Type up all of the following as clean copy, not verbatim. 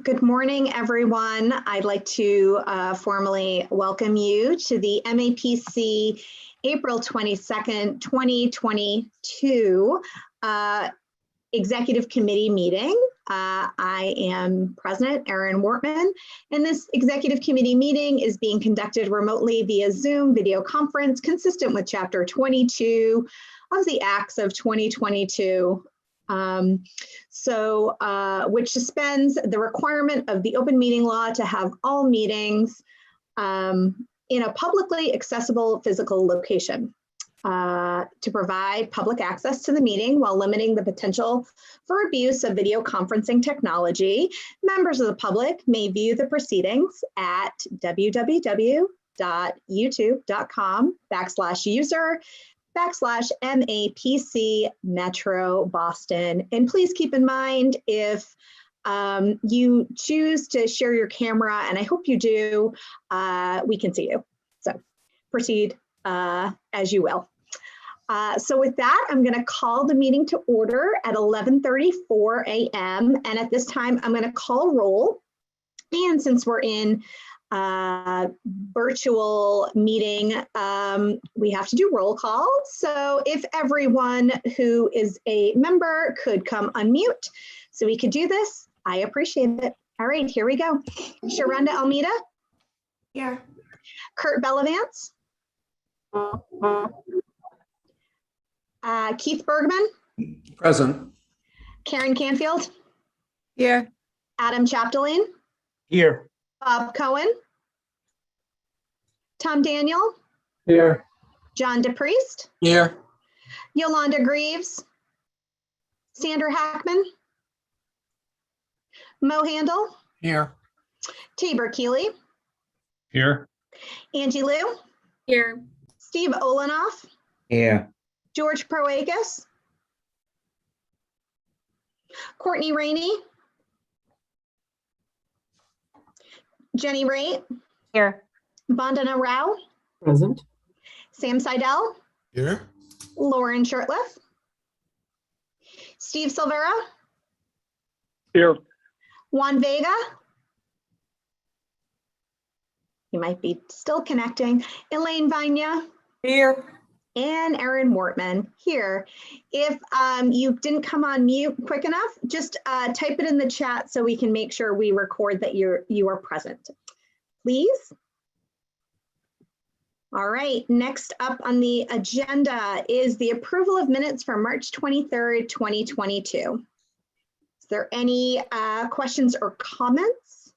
Good morning, everyone. I'd like to formally welcome you to the MAPC April 22nd, 2022 Executive Committee meeting. I am President Erin Wortman, and this Executive Committee meeting is being conducted remotely via Zoom video conference consistent with Chapter 22 of the Acts of 2022. Which suspends the requirement of the open meeting law to have all meetings in a publicly accessible physical location to provide public access to the meeting while limiting the potential for abuse of video conferencing technology. Members of the public may view the proceedings at www.youtube.com/user/MAPC Metro Boston. And please keep in mind, if you choose to share your camera, and I hope you do, we can see you. So proceed as you will. So with that, I'm going to call the meeting to order at 11:34 a.m. And at this time, I'm going to call roll. And since we're in virtual meeting, we have to do roll call. So if everyone who is a member could come unmute so we could do this, I appreciate it. All right, here we go. Sharonda Almeida. Here. Kurt Bellavance. Keith Bergman. Present. Karen Canfield. Here. Adam Chapdelaine. Here. Bob Cohen. Tom Daniel. Here. John DePriest. Here. Yolanda Greaves. Sandra Hackman. Mo Handel. Here. Tabor Keeley. Here. Angie Liu. Here. Steve Olenoff. Here. George Proakis. Courtney Rainey. Jenny Raitt. Here. Vandana Rao. Present. Sam Seidel. Here. Lauren Shurtleff. Steve Silvera. Here. Juan Vega. You might be still connecting. Elaine Vanya. Here. And Erin Wortman here. If you didn't come on mute quick enough, just type it in the chat so we can make sure we record that you are present, please. All right, next up on the agenda is the approval of minutes for March 23rd, 2022. Is there any questions or comments?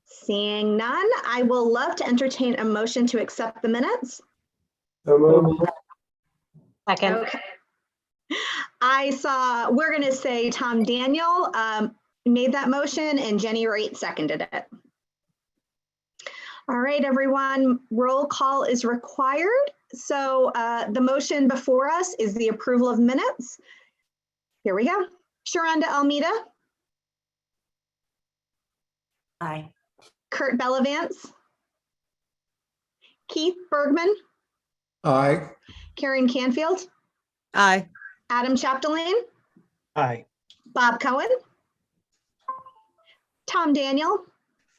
Seeing none, I will love to entertain a motion to accept the minutes. Second. Okay. I saw, we're going to say Tom Daniel made that motion and Jenny Raitt seconded it. All right, everyone, roll call is required. So the motion before us is the approval of minutes. Here we go. Sharonda Almeida. Aye. Kurt Bellavance. Keith Bergman. Aye. Karen Canfield. Aye. Adam Chapdelaine. Aye. Bob Cohen. Tom Daniel.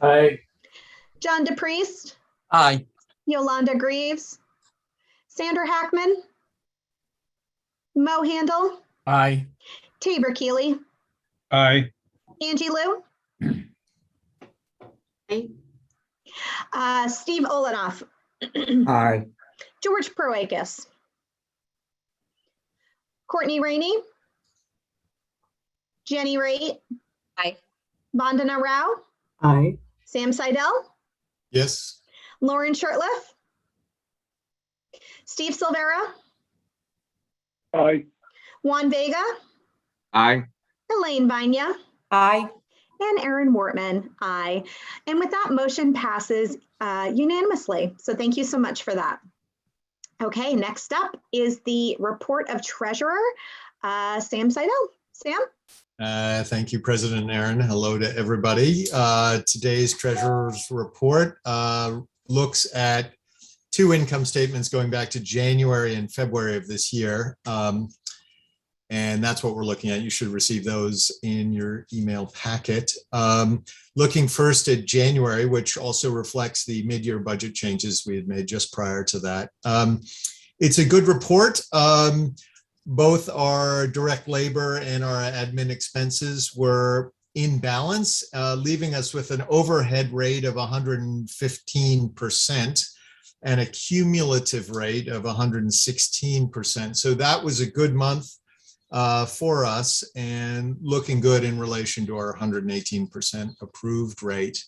Aye. John DePriest. Aye. Yolanda Greaves. Sandra Hackman. Mo Handel. Aye. Tabor Keeley. Aye. Angie Liu. Steve Olenoff. Aye. George Proakis. Courtney Rainey. Jenny Raitt. Aye. Vandana Rao. Aye. Sam Seidel. Yes. Lauren Shurtleff. Steve Silvera. Aye. Juan Vega. Aye. Elaine Vanya. Aye. And Erin Wortman, aye. And with that, motion passes unanimously. So thank you so much for that. Okay, next up is the report of treasurer, Sam Seidel. Sam? Thank you, President Erin. Hello to everybody. Today's treasurer's report looks at two income statements going back to January and February of this year. And that's what we're looking at. You should receive those in your email packet. Looking first at January, which also reflects the mid-year budget changes we had made just prior to that. It's a good report. Both our direct labor and our admin expenses were in balance, leaving us with an overhead rate of 115% and a cumulative rate of 116%. So that was a good month for us and looking good in relation to our 118% approved rate.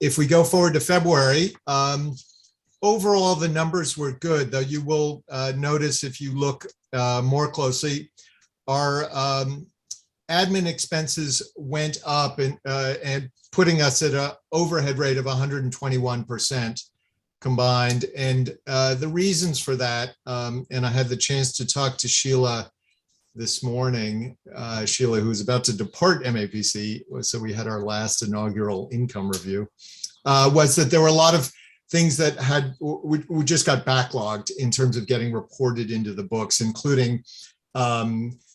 If we go forward to February, overall, the numbers were good, though you will notice if you look more closely, our admin expenses went up and putting us at an overhead rate of 121% combined. And the reasons for that, and I had the chance to talk to Sheila this morning, Sheila, who's about to depart MAPC, so we had our last inaugural income review, was that there were a lot of things that we just got backlogged in terms of getting reported into the books, including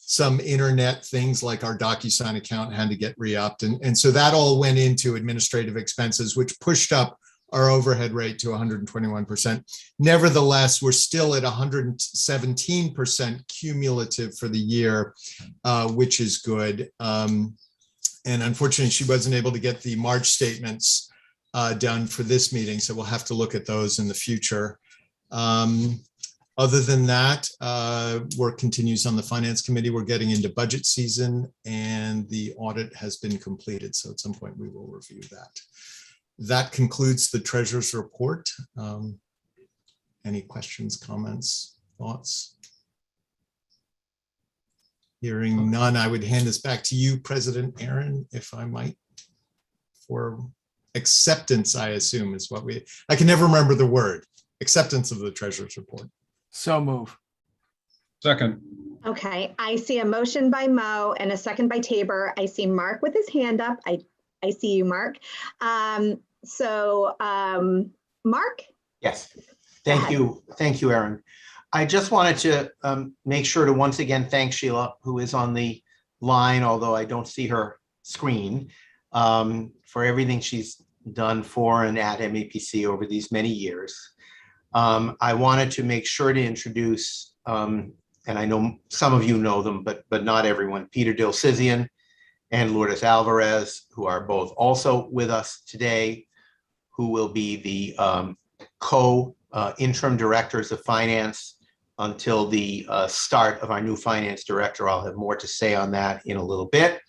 some internet things like our DocuSign account had to get re-upped. And so that all went into administrative expenses, which pushed up our overhead rate to 121%. Nevertheless, we're still at 117% cumulative for the year, which is good. And unfortunately, she wasn't able to get the March statements done for this meeting, so we'll have to look at those in the future. Other than that, work continues on the Finance Committee. We're getting into budget season and the audit has been completed. So at some point we will review that. That concludes the Treasurer's report. Any questions, comments, thoughts? Hearing none, I would hand this back to you, President Aaron, if I might, for acceptance, I assume is what I can never remember the word, acceptance of the Treasurer's report. So move. Second. Okay, I see a motion by Mo and a second by Tabor. I see Mark with his hand up. I see you, Mark. Mark? Yes, thank you. Thank you, Erin. I just wanted to make sure to once again thank Sheila, who is on the line, although I don't see her screen, for everything she's done for and at MAPC over these many years. I wanted to make sure to introduce, and I know some of you know them, but not everyone, Peter Dilsizian and Lourdes Alvarez, who are both also with us today, who will be the co-interim directors of finance until the start of our new finance director. I'll have more to say on that in a little bit,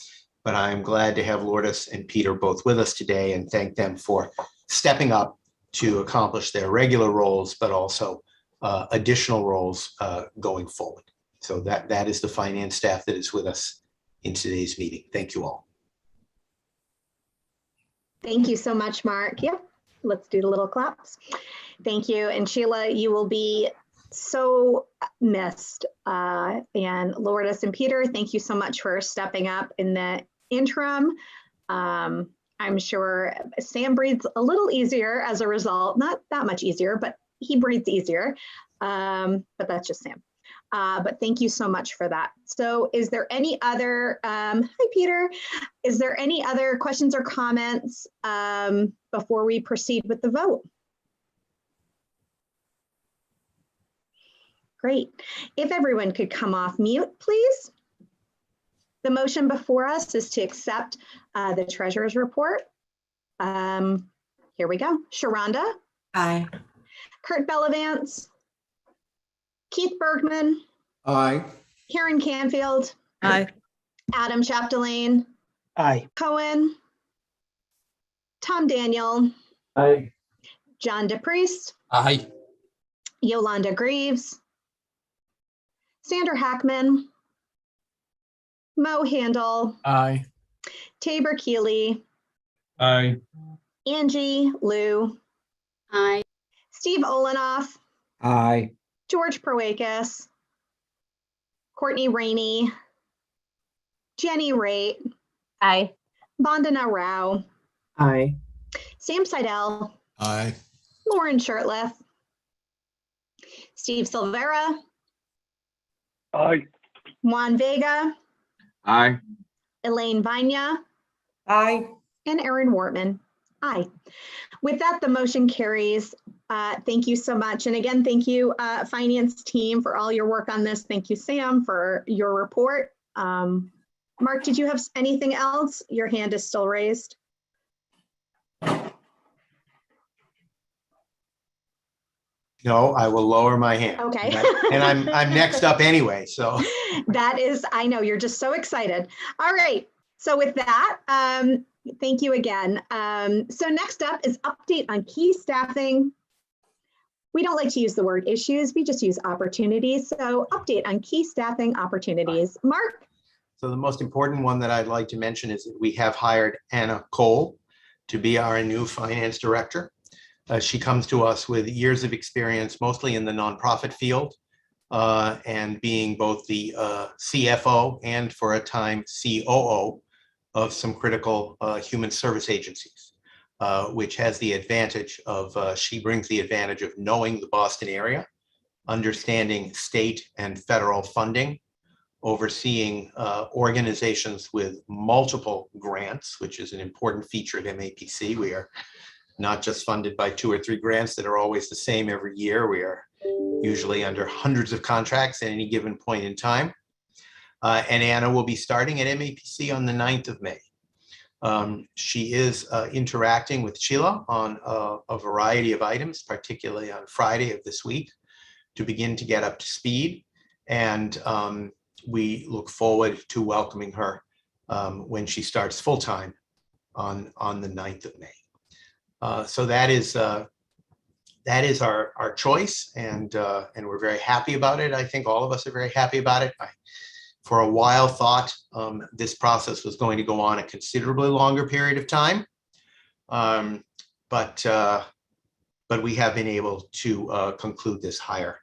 but I'm glad to have Lourdes and Peter both with us today and thank them for stepping up to accomplish their regular roles, but also additional roles going forward. So that is the finance staff that is with us in today's meeting. Thank you all. Thank you so much, Mark. Yep, let's do the little claps. Thank you. And Sheila, you will be so missed. And Lourdes and Peter, thank you so much for stepping up in the interim. I'm sure Sam breathes a little easier as a result, not that much easier, but he breathes easier. But that's just Sam. But thank you so much for that. So is there any other, hi Peter, is there any other questions or comments before we proceed with the vote? Great. If everyone could come off mute, please. The motion before us is to accept the Treasurer's report. Here we go. Sharonda? Aye. Kurt Bellavance? Keith Bergman? Aye. Karen Canfield? Aye. Adam Chapdelaine? Aye. Cohen? Tom Daniel? Aye. John DePriest? Aye. Yolanda Greaves? Sandra Hackman? Mo Handel? Aye. Tabor Keeley? Aye. Angie Liu? Aye. Steve Olenoff? Aye. George Proakis? Courtney Rainey? Jenny Raitt? Aye. Vandana Rao? Aye. Sam Seidel? Aye. Lauren Shirtliff? Steve Silvera? Aye. Juan Vega, Aye. Elaine Vina, Aye. and Erin Wortman. Aye. With that, the motion carries. Thank you so much. And again, thank you, finance team, for all your work on this. Thank you, Sam, for your report. Mark, did you have anything else? Your hand is still raised. No, I will lower my hand. Okay. And I'm next up anyway, so. That is, I know, you're just so excited. All right. So with that, thank you again. So next up is update on key staffing. We don't like to use the word issues, we just use opportunities. So update on key staffing opportunities. Mark? So the most important one that I'd like to mention is that we have hired Anna Cole to be our new finance director. She comes to us with years of experience, mostly in the nonprofit field, and being both the CFO and for a time COO of some critical human service agencies, which has the advantage of, she brings the advantage of knowing the Boston area, understanding state and federal funding, overseeing organizations with multiple grants, which is an important feature at MAPC. We are not just funded by 2 or 3 grants that are always the same every year. We are usually under hundreds of contracts at any given point in time. And Anna will be starting at MAPC on the 9th of May. She is interacting with Sheila on a variety of items, particularly on Friday of this week, to begin to get up to speed. And we look forward to welcoming her when she starts full-time on the 9th of May. So that is our choice, and we're very happy about it. I think all of us are very happy about it. I, for a while, thought this process was going to go on a considerably longer period of time, but we have been able to conclude this hire.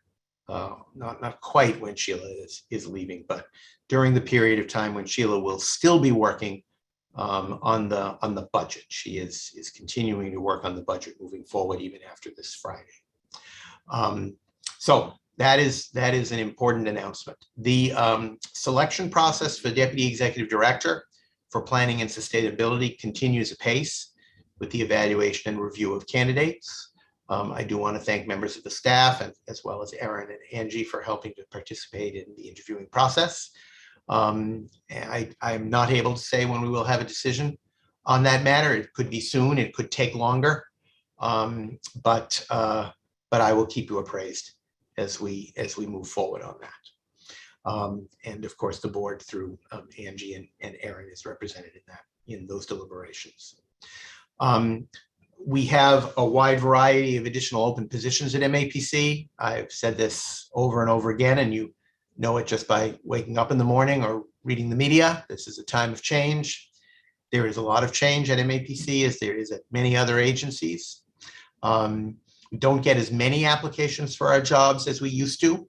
Not quite when Sheila is leaving, but during the period of time when Sheila will still be working on the budget. She is continuing to work on the budget moving forward even after this Friday. So that is an important announcement. The selection process for Deputy Executive Director for Planning and Sustainability continues apace with the evaluation and review of candidates. I do want to thank members of the staff, and as well as Erin and Angie, for helping to participate in the interviewing process. I'm not able to say when we will have a decision on that matter. It could be soon, it could take longer, but I will keep you appraised as we move forward on that. And of course, the board through Angie and Erin is represented in those deliberations. We have a wide variety of additional open positions at MAPC. I've said this over and over again, and you know it just by waking up in the morning or reading the media. This is a time of change. There is a lot of change at MAPC as there is at many other agencies. We don't get as many applications for our jobs as we used to,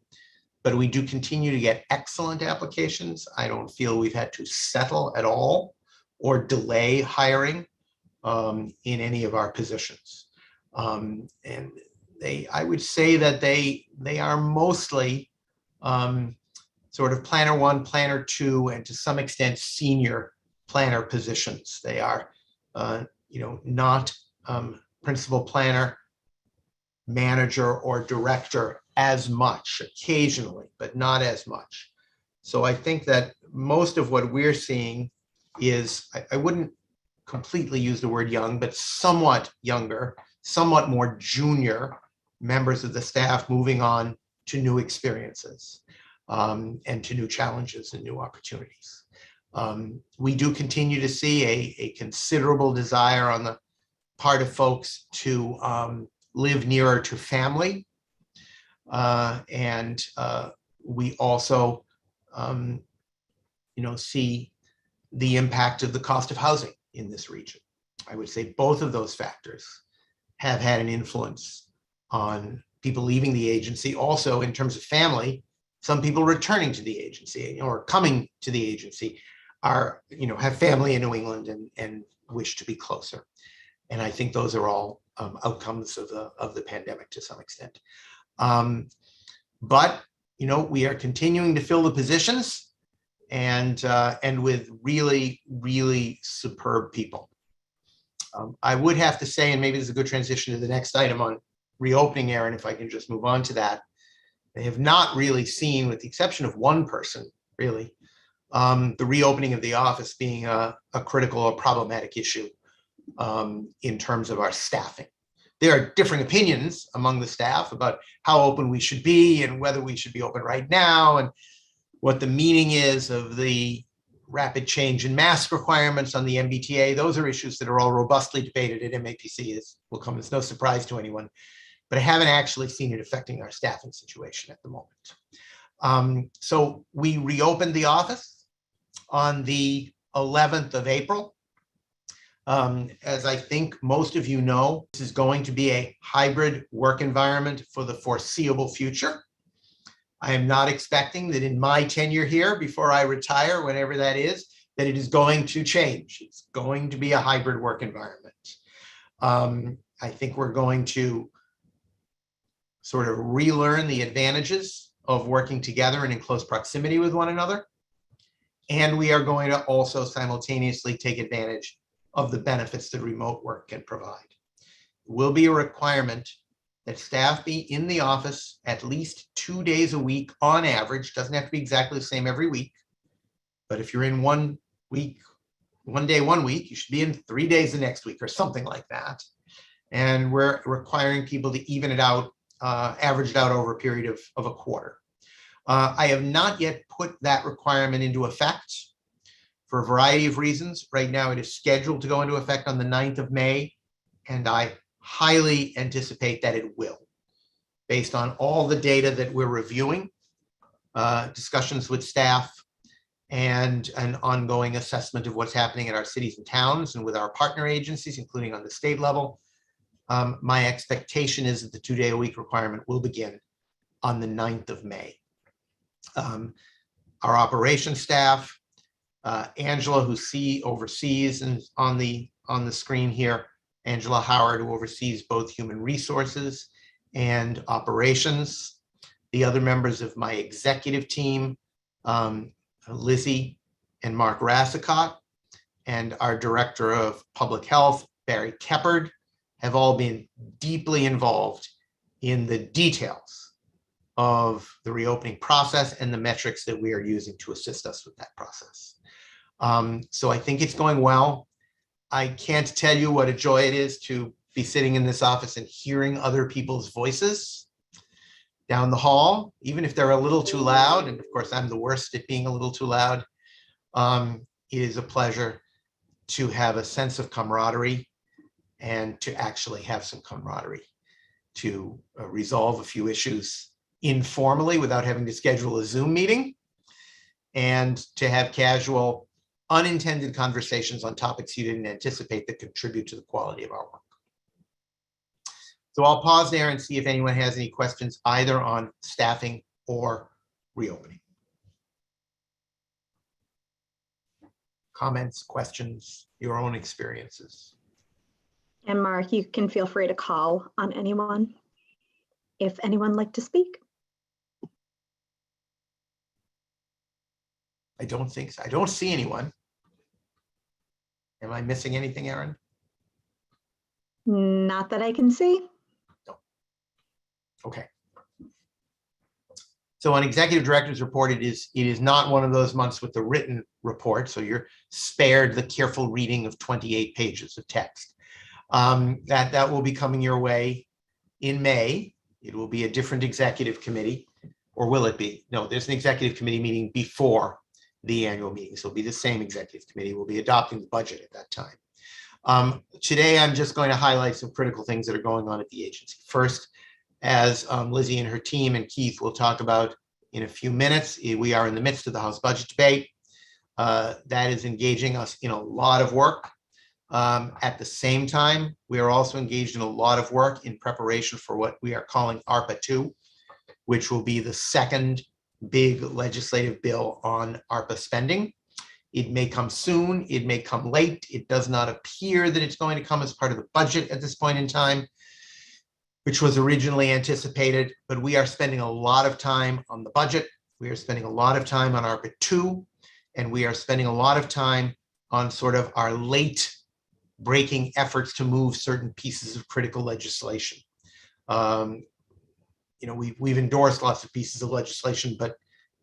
but we do continue to get excellent applications. I don't feel we've had to settle at all or delay hiring in any of our positions. And I would say that they are mostly sort of planner 1, planner 2, and to some extent senior planner positions. They are, not principal planner, manager, or director as much, occasionally, but not as much. So I think that most of what we're seeing is, I wouldn't completely use the word young, but somewhat younger, somewhat more junior members of the staff moving on to new experiences and to new challenges and new opportunities. We do continue to see a considerable desire on the part of folks to live nearer to family. And we also, see the impact of the cost of housing in this region. I would say both of those factors have had an influence on people leaving the agency. Also, in terms of family, some people returning to the agency or coming to the agency are, have family in New England and wish to be closer. And I think those are all outcomes of the pandemic to some extent. But we are continuing to fill the positions. and with really, really superb people. I would have to say, and maybe this is a good transition to the next item on reopening, Aaron, if I can just move on to that. They have not really seen, with the exception of one person, really, the reopening of the office being a critical or problematic issue in terms of our staffing. There are differing opinions among the staff about how open we should be and whether we should be open right now and what the meaning is of the rapid change in mask requirements on the MBTA. Those are issues that are all robustly debated at MAPC. This will come as no surprise to anyone, but I haven't actually seen it affecting our staffing situation at the moment. So we reopened the office on the 11th of April. As I think most of you know, this is going to be a hybrid work environment for the foreseeable future. I am not expecting that in my tenure here, before I retire, whenever that is, that it is going to change. It's going to be a hybrid work environment. I think we're going to sort of relearn the advantages of working together and in close proximity with one another. And we are going to also simultaneously take advantage of the benefits that remote work can provide. It will be a requirement that staff be in the office at least 2 days a week on average. Doesn't have to be exactly the same every week, but if you're in 1 week, 1 day 1 week, you should be in 3 days the next week or something like that. And we're requiring people to even it out, average it out over a period of a quarter. I have not yet put that requirement into effect for a variety of reasons. Right now it is scheduled to go into effect on the 9th of May, and I highly anticipate that it will, based on all the data that we're reviewing, discussions with staff, and an ongoing assessment of what's happening in our cities and towns and with our partner agencies, including on the state level. My expectation is that the 2 day a week requirement will begin on the 9th of May. Our operations staff, Angela, who oversees, and on the screen here, Angela Howard, who oversees both human resources and operations. The other members of my executive team, Lizzie and Mark Rassicott, and our director of public health, Barry Keppard, have all been deeply involved in the details of the reopening process and the metrics that we are using to assist us with that process. So I think it's going well. I can't tell you what a joy it is to be sitting in this office and hearing other people's voices down the hall, even if they're a little too loud. And of course, I'm the worst at being a little too loud. It is a pleasure to have a sense of camaraderie and to actually have some camaraderie to resolve a few issues informally without having to schedule a Zoom meeting, and to have casual, unintended conversations on topics you didn't anticipate that contribute to the quality of our work. So I'll pause there and see if anyone has any questions either on staffing or reopening. Comments, questions, your own experiences. And Mark, you can feel free to call on anyone if anyone would like to speak. I don't think so. I don't see anyone. Am I missing anything, Aaron? Not that I can see. No. Okay. So on executive director's report, it is not one of those months with the written report, so you're spared the careful reading of 28 pages of text. That will be coming your way in May. It will be a different executive committee, or will it be? No, there's an executive committee meeting before the annual meeting. So it'll be the same executive committee. We'll be adopting the budget at that time. Today, I'm just going to highlight some critical things that are going on at the agency. First, as Lizzie and her team and Keith will talk about in a few minutes, we are in the midst of the House budget debate. That is engaging us in a lot of work. At the same time, we are also engaged in a lot of work in preparation for what we are calling ARPA 2, which will be the second big legislative bill on ARPA spending. It may come soon, it may come late. It does not appear that it's going to come as part of the budget at this point in time, which was originally anticipated, but we are spending a lot of time on the budget. We are spending a lot of time on ARPA 2, and we are spending a lot of time on sort of our late breaking efforts to move certain pieces of critical legislation. We've endorsed lots of pieces of legislation, but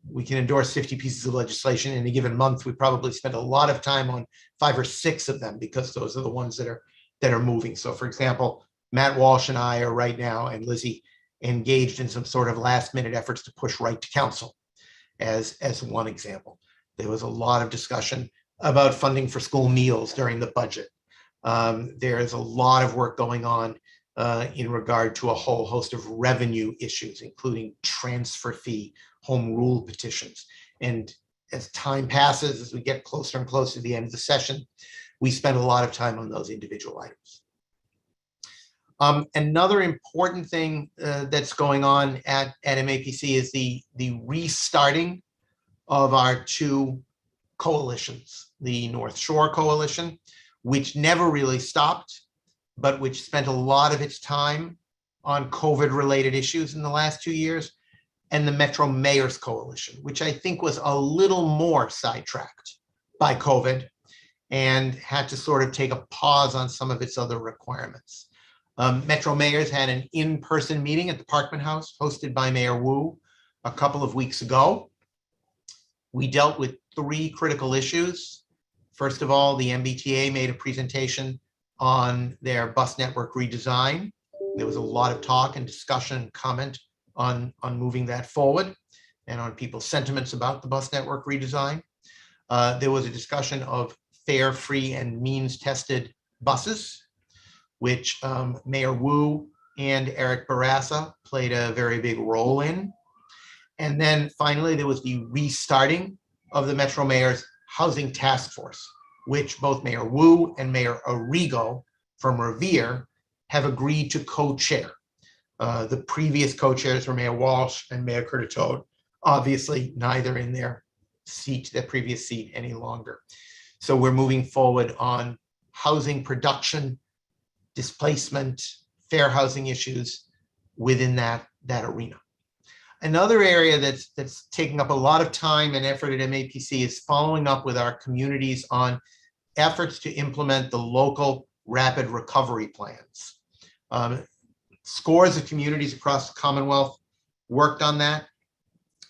we can endorse 50 pieces of legislation in a given month. We probably spend a lot of time on 5 or 6 of them because those are the ones that are moving. So for example, Matt Walsh and I are right now, and Lizzie, engaged in some sort of last minute efforts to push right to council as one example. There was a lot of discussion about funding for school meals during the budget. There is a lot of work going on in regard to a whole host of revenue issues, including transfer fee, home rule petitions. And as time passes, as we get closer and closer to the end of the session, we spend a lot of time on those individual items. Another important thing that's going on at MAPC is the restarting of our 2 coalitions, the North Shore Coalition, which never really stopped, but which spent a lot of its time on COVID-related issues in the last 2 years, and the Metro Mayors Coalition, which I think was a little more sidetracked by COVID and had to sort of take a pause on some of its other requirements. Metro Mayors had an in-person meeting at the Parkman House hosted by Mayor Wu a couple of weeks ago. We dealt with 3 critical issues. First of all, the MBTA made a presentation on their bus network redesign. There was a lot of talk and discussion and comment on moving that forward and on people's sentiments about the bus network redesign. There was a discussion of fare free and means tested buses, which Mayor Wu and Eric Barassa played a very big role in. And then finally, there was the restarting of the Metro Mayor's Housing Task Force, which both Mayor Wu and Mayor Arrigo from Revere have agreed to co-chair. The previous co-chairs were Mayor Walsh and Mayor Curtitode, obviously neither in their previous seat any longer. So we're moving forward on housing production, displacement, fair housing issues within that arena. Another area that's taking up a lot of time and effort at MAPC is following up with our communities on efforts to implement the local rapid recovery plans. Scores of communities across the Commonwealth worked on that.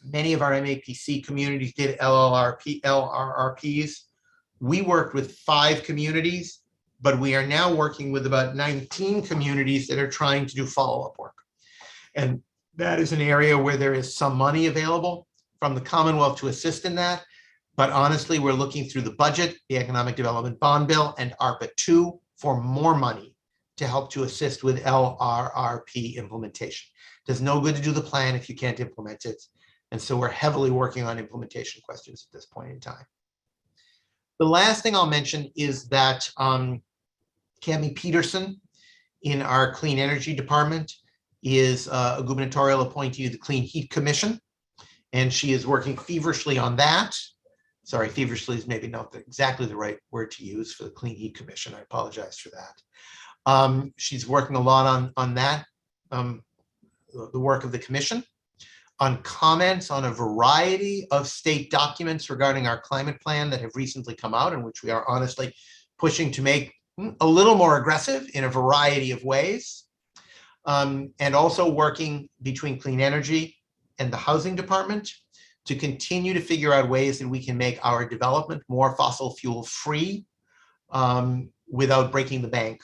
Many of our MAPC communities did LRRPs. We worked with 5 communities, but we are now working with about 19 communities that are trying to do follow-up work. And that is an area where there is some money available from the Commonwealth to assist in that. But honestly, we're looking through the budget, the Economic Development Bond Bill, and ARPA 2 for more money to help to assist with LRRP implementation. There's no good to do the plan if you can't implement it. And so we're heavily working on implementation questions at this point in time. The last thing I'll mention is that Cami Peterson in our Clean Energy Department is a gubernatorial appointee of the Clean Heat Commission, and she is working feverishly on that. Sorry, feverishly is maybe not exactly the right word to use for the Clean Heat Commission. I apologize for that. She's working a lot on that, the work of the commission, on comments on a variety of state documents regarding our climate plan that have recently come out, and which we are honestly pushing to make a little more aggressive in a variety of ways. And also working between Clean Energy and the Housing Department to continue to figure out ways that we can make our development more fossil fuel free without breaking the bank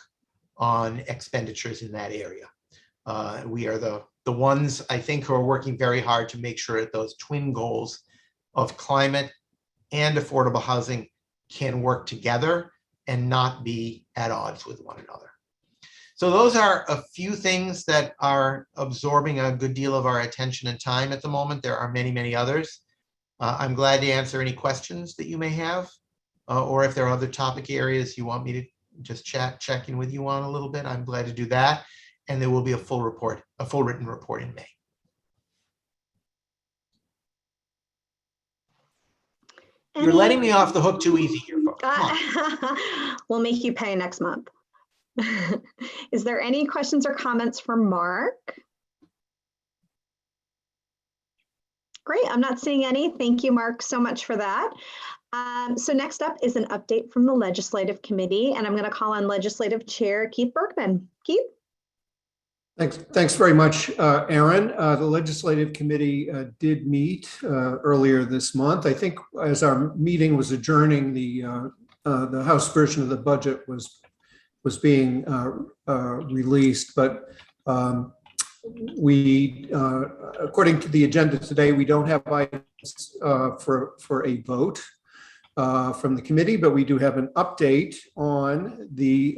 on expenditures in that area. We are the ones, I think, who are working very hard to make sure that those twin goals of climate and affordable housing can work together and not be at odds with one another. So those are a few things that are absorbing a good deal of our attention and time at the moment. There are many, many others. I'm glad to answer any questions that you may have, or if there are other topic areas you want me to just check in with you on a little bit, I'm glad to do that. And there will be a full written report in May. You're letting me off the hook too easy here, folks. We'll make you pay next month. Is there any questions or comments for Mark? Great. I'm not seeing any. Thank you, Mark, so much for that. So next up is an update from the Legislative Committee, and I'm going to call on Legislative Chair Keith Bergman. Keith? Thanks very much, Aaron. The Legislative Committee did meet earlier this month. I think as our meeting was adjourning, the House version of the budget was being released, but we, according to the agenda today, we don't have items for a vote from the committee, but we do have an update on the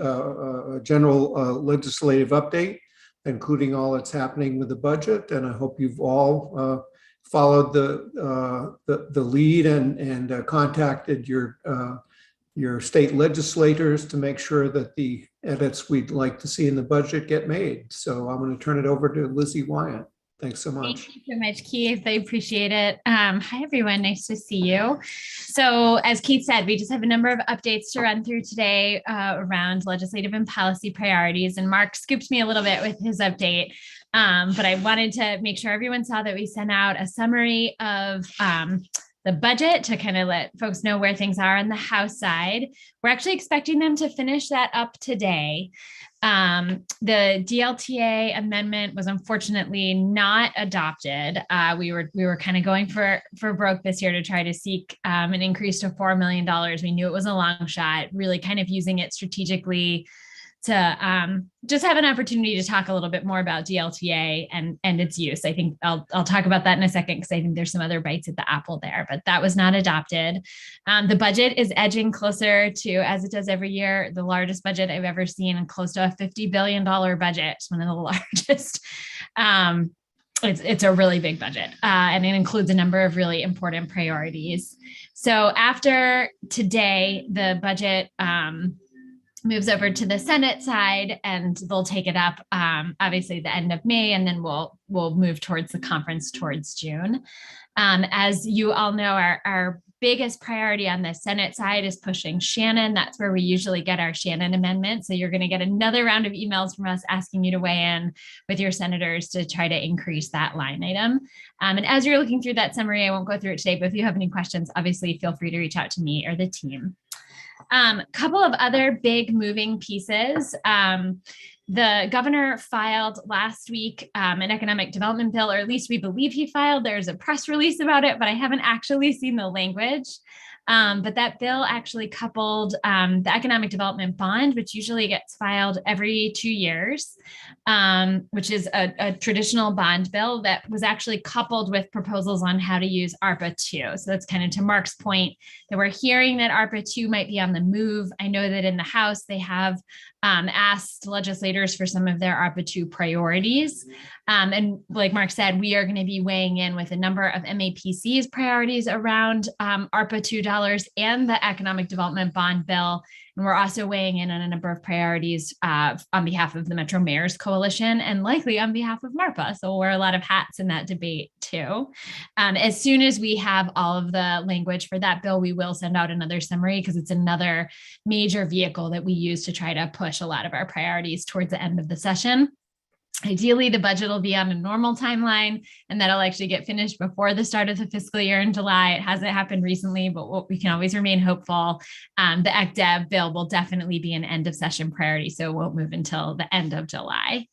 general legislative update, including all that's happening with the budget. And I hope you've all followed the lead and contacted your state legislators to make sure that the edits we'd like to see in the budget get made. So I'm going to turn it over to Lizzie Wyatt. Thanks so much. Thank you so much, Keith. I appreciate it. Hi, everyone. Nice to see you. So as Keith said, we just have a number of updates to run through today around legislative and policy priorities. And Mark scooped me a little bit with his update. But I wanted to make sure everyone saw that we sent out a summary of the budget to kind of let folks know where things are on the House side. We're actually expecting them to finish that up today. The DLTA amendment was unfortunately not adopted. We were kind of going for broke this year to try to seek an increase to $4 million. We knew it was a long shot, really kind of using it strategically to just have an opportunity to talk a little bit more about DLTA and its use. I think I'll talk about that in a second because I think there's some other bites at the apple there, but that was not adopted. The budget is edging closer to, as it does every year, the largest budget I've ever seen, and close to a $50 billion budget. It's one of the largest. It's a really big budget, and it includes a number of really important priorities. So after today, the budget moves over to the Senate side, and they'll take it up obviously the end of May, and then we'll move towards the conference towards June. As you all know, our biggest priority on the Senate side is pushing Shannon. That's where we usually get our Shannon amendment. So you're going to get another round of emails from us asking you to weigh in with your senators to try to increase that line item. And as you're looking through that summary, I won't go through it today, but if you have any questions, obviously feel free to reach out to me or the team. Couple of other big moving pieces. The governor filed last week an economic development bill, or at least we believe he filed. There's a press release about it, but I haven't actually seen the language. But that bill actually coupled the economic development bond, which usually gets filed every 2 years, which is a traditional bond bill that was actually coupled with proposals on how to use ARPA 2. So that's kind of to Mark's point that we're hearing that ARPA 2 might be on the move. I know that in the House, they have asked legislators for some of their ARPA 2 priorities. And like Mark said, we are going to be weighing in with a number of MAPC's priorities around ARPA 2 dollars and the economic development bond bill. And we're also weighing in on a number of priorities on behalf of the Metro Mayors Coalition and likely on behalf of MARPA. So we'll wear a lot of hats in that debate too. As soon as we have all of the language for that bill, we will send out another summary because it's another major vehicle that we use to try to push a lot of our priorities towards the end of the session. Ideally, the budget will be on a normal timeline, and that'll actually get finished before the start of the fiscal year in July. It hasn't happened recently, but we can always remain hopeful. The ECDEV bill will definitely be an end of session priority, so it won't move until the end of July.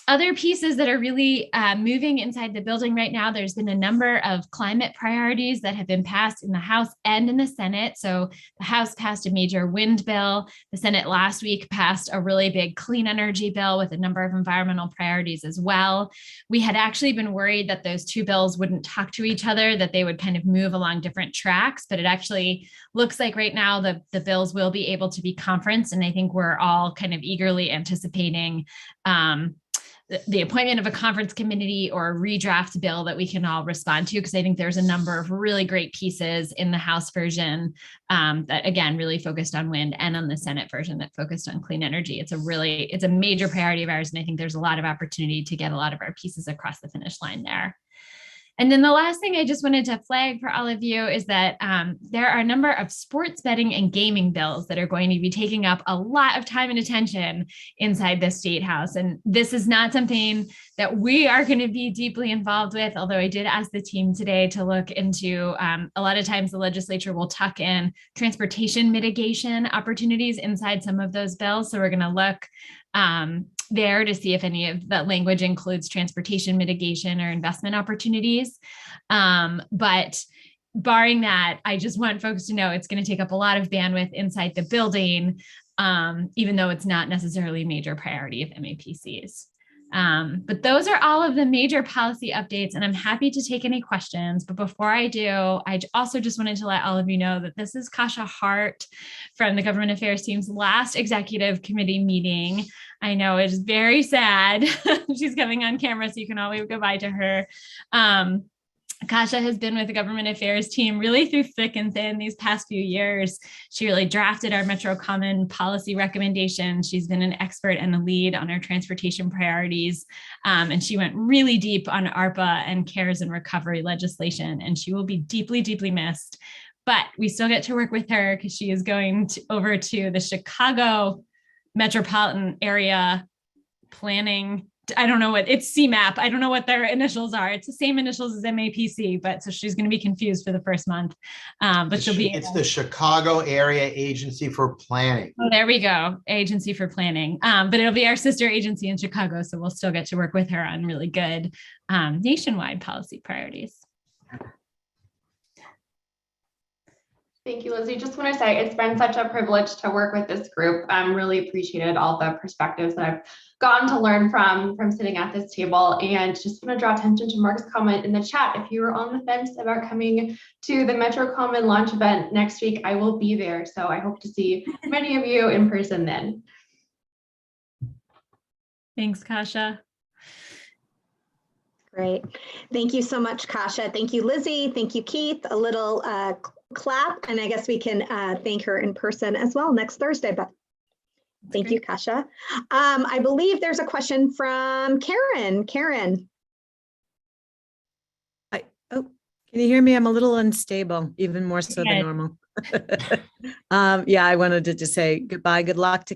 Other pieces that are really moving inside the building right now, there's been a number of climate priorities that have been passed in the House and in the Senate. So the House passed a major wind bill. The Senate last week passed a really big clean energy bill with a number of environmental priorities as well. We had actually been worried that those two bills wouldn't talk to each other, that they would kind of move along different tracks, but it actually looks like right now the bills will be able to be conferenced. And I think we're all kind of eagerly anticipating the appointment of a conference committee or a redraft bill that we can all respond to, because I think there's a number of really great pieces in the House version that, again, really focused on wind, and on the Senate version that focused on clean energy. It's a major priority of ours, and I think there's a lot of opportunity to get a lot of our pieces across the finish line there. And then the last thing I just wanted to flag for all of you is that there are a number of sports betting and gaming bills that are going to be taking up a lot of time and attention inside the State House. And this is not something that we are going to be deeply involved with, although I did ask the team today to look into a lot of times the legislature will tuck in transportation mitigation opportunities inside some of those bills. So we're going to look there to see if any of that language includes transportation mitigation or investment opportunities. But barring that, I just want folks to know it's going to take up a lot of bandwidth inside the building, even though it's not necessarily a major priority of MAPC's. But those are all of the major policy updates, and I'm happy to take any questions. But before I do, I also just wanted to let all of you know that this is Kasha Hart from the Government Affairs team's last executive committee meeting. I know it's very sad. She's coming on camera, so you can all wave goodbye to her. Kasha has been with the Government Affairs team really through thick and thin these past few years. She really drafted our Metro Common policy recommendations. She's been an expert and a lead on our transportation priorities. And she went really deep on ARPA and CARES and recovery legislation, and she will be deeply, deeply missed. But we still get to work with her because she is going over to the Chicago metropolitan area planning. I don't know what it's CMAP. I don't know what their initials are. It's the same initials as MAPC, but so she's going to be confused for the first month. But she'll be. It's the Chicago Area Agency for Planning. Oh, there we go. Agency for Planning. But it'll be our sister agency in Chicago. So we'll still get to work with her on really good nationwide policy priorities. Thank you, Lizzie. Just want to say it's been such a privilege to work with this group. I'm really appreciated all the perspectives that I've gotten to learn from sitting at this table, and just want to draw attention to Mark's comment in the chat. If you were on the fence about coming to the Metro Common launch event next week, I will be there. So I hope to see many of you in person then. Thanks, Kasha. Great. Thank you so much, Kasha. Thank you, Lizzie. Thank you, Keith. A little clap, and I guess we can thank her in person as well next Thursday. But thank you, Kasha. I believe there's a question from Karen. Karen. Can you hear me? I'm a little unstable, even more so than normal. Yeah, I wanted to just say goodbye, good luck to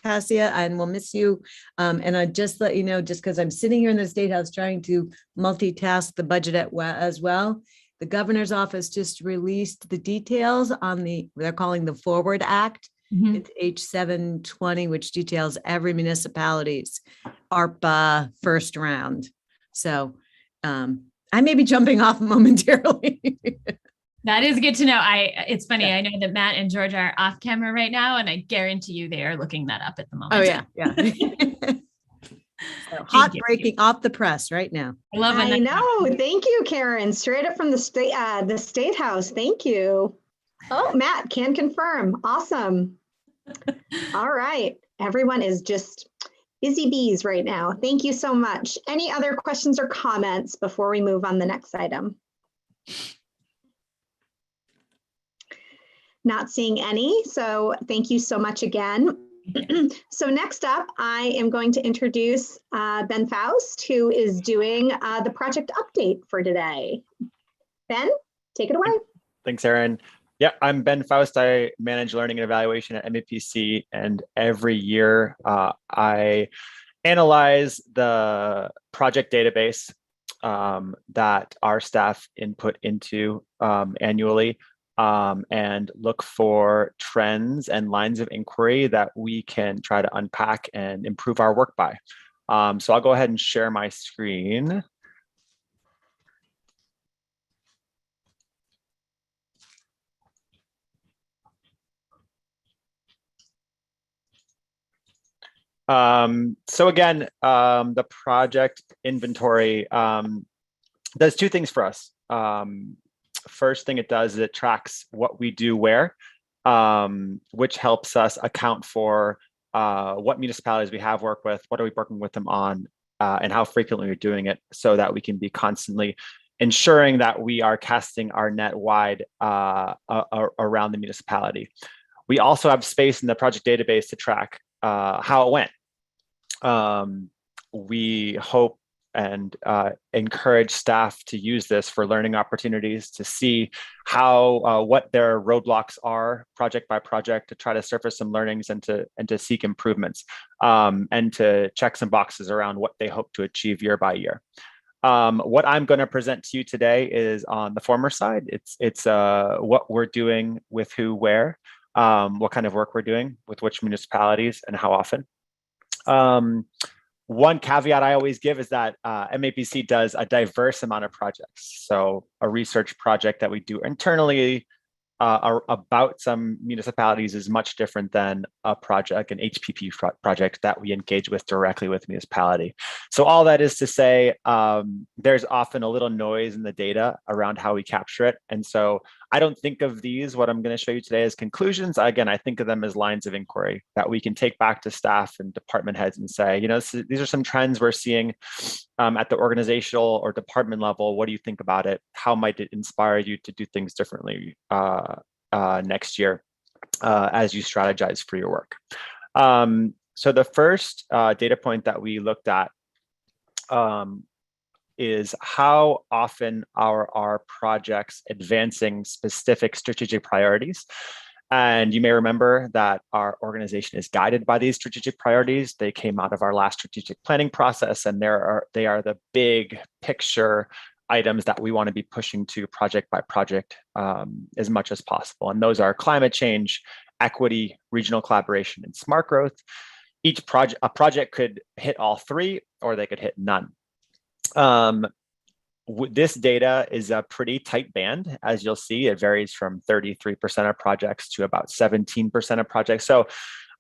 Cassia, and we'll miss you. And I just let you know, just because I'm sitting here in the State House trying to multitask the budget as well. The governor's office just released the details on they're calling the Forward Act. Mm-hmm. It's H720, which details every municipality's ARPA first round. So I may be jumping off momentarily. That is good to know. It's funny. Yeah. I know that Matt and George are off camera right now, and I guarantee you they are looking that up at the moment. Oh yeah, yeah. So, hot breaking off the press right now. I love it. I know. Thank you, Karen. Straight up from the State House. Thank you. Oh, Matt can confirm. Awesome. All right. Everyone is just busy bees right now. Thank you so much. Any other questions or comments before we move on the next item? Not seeing any. So thank you so much again. So next up, I am going to introduce Ben Faust, who is doing the project update for today. Ben, take it away. Thanks, Erin. Yeah, I'm Ben Faust. I manage learning and evaluation at MAPC, and every year I analyze the project database that our staff input into annually. And look for trends and lines of inquiry that we can try to unpack and improve our work by. So I'll go ahead and share my screen. So again, the project inventory does two things for us. First thing it does is it tracks what we do where, which helps us account for what municipalities we have worked with, what are we working with them on, and how frequently we're doing it, so that we can be constantly ensuring that we are casting our net wide around the municipality. We also have space in the project database to track how it went. We hope encourage staff to use this for learning opportunities, to see how what their roadblocks are project by project, to try to surface some learnings and to seek improvements, and to check some boxes around what they hope to achieve year by year. What I'm going to present to you today is on the former side. It's what we're doing with who, where, what kind of work we're doing with which municipalities and how often. One caveat I always give is that MAPC does a diverse amount of projects. So a research project that we do internally about some municipalities is much different than a project, an HPP project that we engage with directly with municipality. So all that is to say, there's often a little noise in the data around how we capture it. And so I don't think of these, what I'm going to show you today, as conclusions. Again, I think of them as lines of inquiry that we can take back to staff and department heads and say, you know, these are some trends we're seeing at the organizational or department level. What do you think about it? How might it inspire you to do things differently next year as you strategize for your work? So the first data point that we looked at is how often are our projects advancing specific strategic priorities. And you may remember that our organization is guided by these strategic priorities. They came out of our last strategic planning process, and they are the big picture items that we want to be pushing to project by project as much as possible. And those are climate change, equity, regional collaboration, and smart growth. A project could hit all three, or they could hit none. This data is a pretty tight band. As you'll see, it varies from 33% of projects to about 17% of projects. So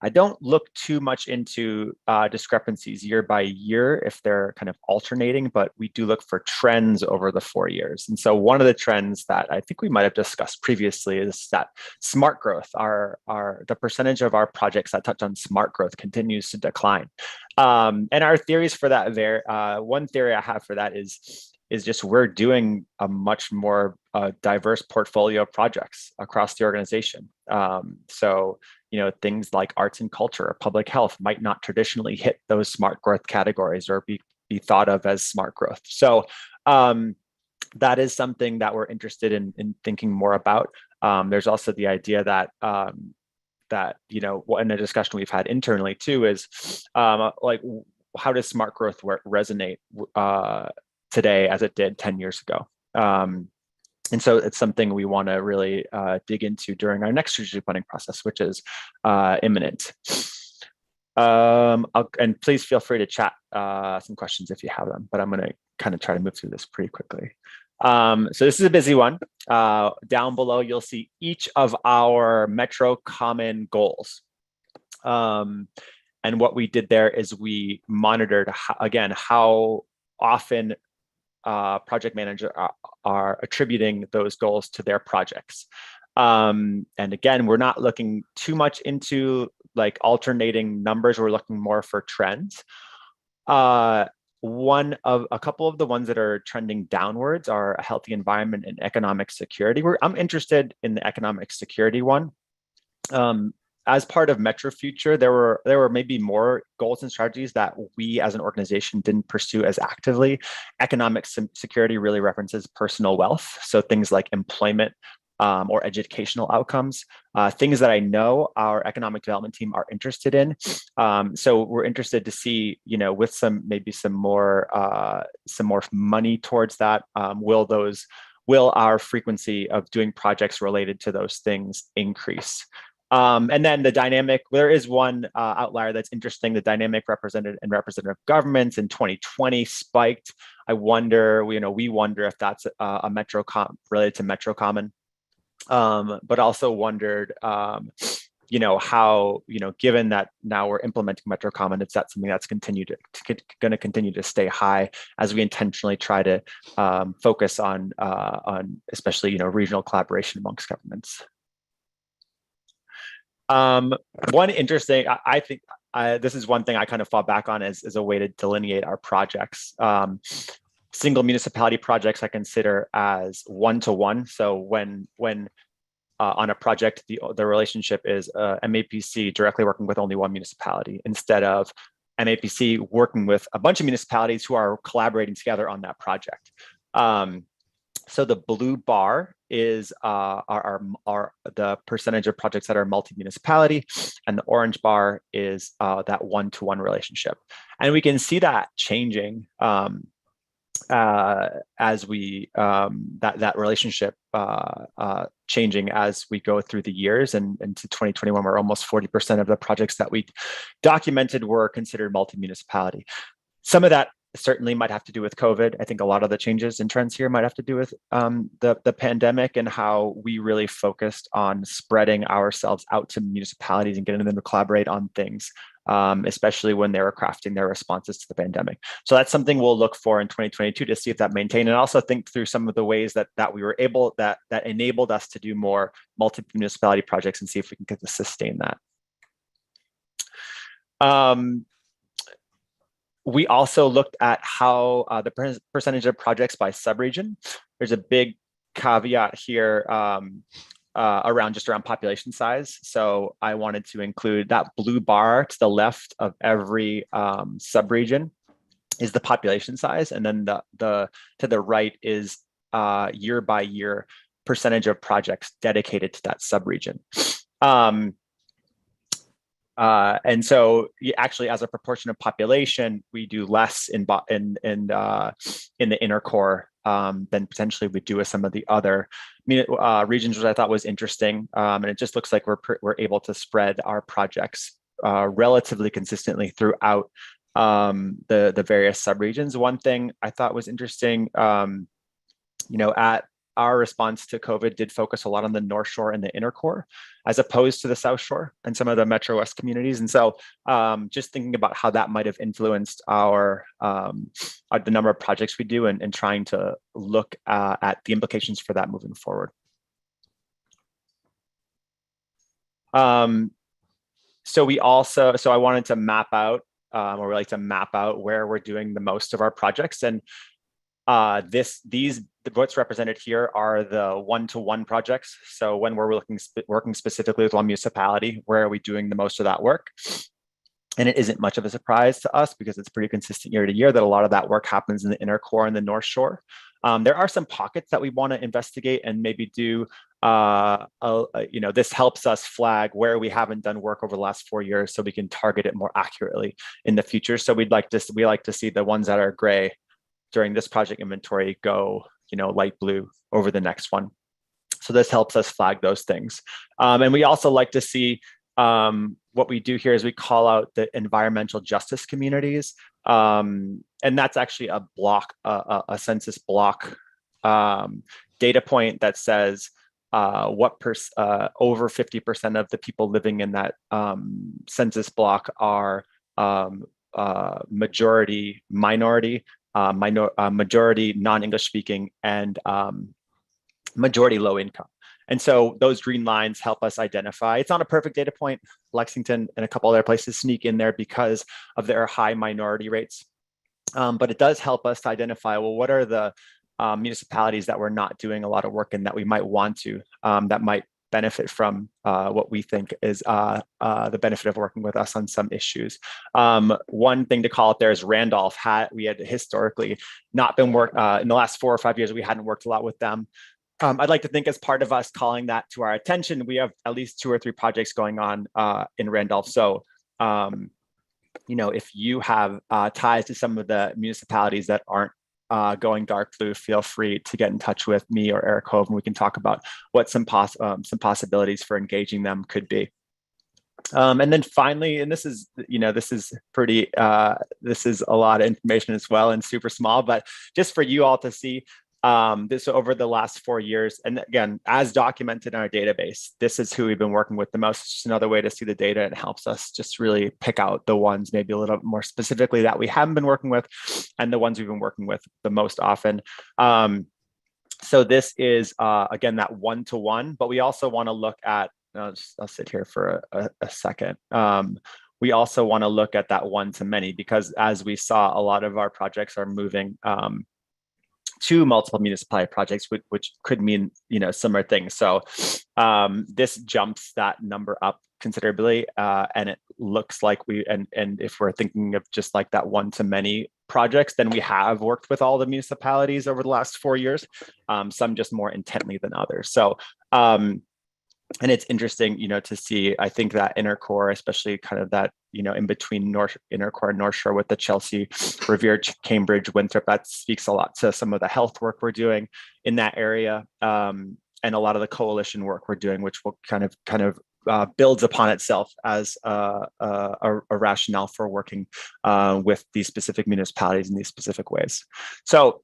I don't look too much into discrepancies year by year if they're kind of alternating, but we do look for trends over the 4 years. And so one of the trends that I think we might have discussed previously is that smart growth, the percentage of our projects that touch on smart growth continues to decline. And our theories for that, one theory I have for that is just we're doing a much more diverse portfolio of projects across the organization. So, you know, things like arts and culture or public health might not traditionally hit those smart growth categories or be thought of as smart growth. So that is something that we're interested in thinking more about. There's also the idea that, you know, in a discussion we've had internally too is like, how does smart growth resonate today as it did 10 years ago? And so it's something we want to really dig into during our next strategic planning process, which is imminent. And please feel free to chat some questions if you have them, but I'm going to kind of try to move through this pretty quickly. So this is a busy one. Down below, you'll see each of our Metro Common goals. And what we did there is we monitored, how often project managers are attributing those goals to their projects. And again, we're not looking too much into like alternating numbers. We're looking more for trends. A couple of the ones that are trending downwards are a healthy environment and economic security. I'm interested in the economic security one. As part of Metro Future, there were maybe more goals and strategies that we as an organization didn't pursue as actively. Economic security really references personal wealth, so things like employment or educational outcomes, things that I know our economic development team are interested in. So we're interested to see, you know, with some more money towards that, will our frequency of doing projects related to those things increase? And then the dynamic, there is one outlier that's interesting. The dynamic representative governments in 2020 spiked. We wonder if that's related to Metro Common, but also wondered, how, given that now we're implementing Metro Common, it's that something that's going to continue to stay high as we intentionally try to focus on especially, regional collaboration amongst governments. One interesting, I think this is one thing I kind of fall back on as a way to delineate our projects. Single municipality projects I consider as one-to-one. So when on a project, the relationship is MAPC directly working with only one municipality instead of MAPC working with a bunch of municipalities who are collaborating together on that project. So the blue bar is the percentage of projects that are multi-municipality, and the orange bar is that one-to-one relationship. And we can see that changing as we that relationship changing as we go through the years, and into 2021, where almost 40% of the projects that we documented were considered multi-municipality. Some of that certainly might have to do with COVID. I think a lot of the changes and trends here might have to do with the pandemic and how we really focused on spreading ourselves out to municipalities and getting them to collaborate on things, especially when they were crafting their responses to the pandemic. So that's something we'll look for in 2022 to see if that maintained, and also think through some of the ways that we were able, that enabled us to do more multi-municipality projects, and see if we can get to sustain that. We also looked at how the percentage of projects by subregion. There's a big caveat here around population size. So I wanted to include that blue bar to the left of every subregion is the population size, and then the to the right is year by year percentage of projects dedicated to that subregion. And so actually, as a proportion of population, we do less in the inner core than potentially we do with some of the other regions, which I thought was interesting. And it just looks like we're able to spread our projects relatively consistently throughout the various subregions. One thing I thought was interesting, at our response to COVID did focus a lot on the North Shore and the inner core, as opposed to the South Shore and some of the Metro West communities. And so just thinking about how that might have influenced the number of projects we do, and trying to look at the implications for that moving forward. So I wanted to map out, or we like to map out where we're doing the most of our projects. And what's represented here are the one-to-one projects. So when we're working specifically with one municipality, where are we doing the most of that work? And it isn't much of a surprise to us, because it's pretty consistent year to year that a lot of that work happens in the inner core and the North Shore. There are some pockets that we want to investigate and maybe do, this helps us flag where we haven't done work over the last 4 years, so we can target it more accurately in the future. So we like to see the ones that are gray during this project inventory go, light blue over the next one. So this helps us flag those things. And we also like to see, what we do here is we call out the environmental justice communities. And that's actually a block, a census block data point that says what over 50% of the people living in that census block are majority minority, majority non-English speaking, and majority low income. And so those green lines help us identify. It's not a perfect data point. Lexington and a couple other places sneak in there because of their high minority rates. But it does help us to identify, well, what are the municipalities that we're not doing a lot of work in that we might want to, that might benefit from what we think is the benefit of working with us on some issues. One thing to call out there is Randolph. We had historically not been in the last 4 or 5 years, we hadn't worked a lot with them. I'd like to think, as part of us calling that to our attention, we have at least 2 or 3 projects going on in Randolph. So, if you have ties to some of the municipalities that aren't going dark blue, feel free to get in touch with me or Eric Hove, and we can talk about what some possibilities for engaging them could be. And then finally, and this is pretty, this is a lot of information as well and super small, but just for you all to see, this over the last 4 years, and again, as documented in our database, this is who we've been working with the most. It's just another way to see the data. It helps us just really pick out the ones maybe a little bit more specifically that we haven't been working with, and the ones we've been working with the most often. So this is, again, that one-to-one, but we also want to look at, I'll sit here for a second. We also want to look at that one-to-many, because as we saw, a lot of our projects are moving to multiple municipality projects, which could mean, similar things. So this jumps that number up considerably, and it looks like and if we're thinking of just like that one-to-many projects, then we have worked with all the municipalities over the last 4 years, some just more intently than others. So and it's interesting, to see, I think that inner core, especially kind of that, in between inner core and North Shore with the Chelsea, Revere, Cambridge, Winthrop, that speaks a lot to some of the health work we're doing in that area. And a lot of the coalition work we're doing, which will kind of builds upon itself as a rationale for working with these specific municipalities in these specific ways. So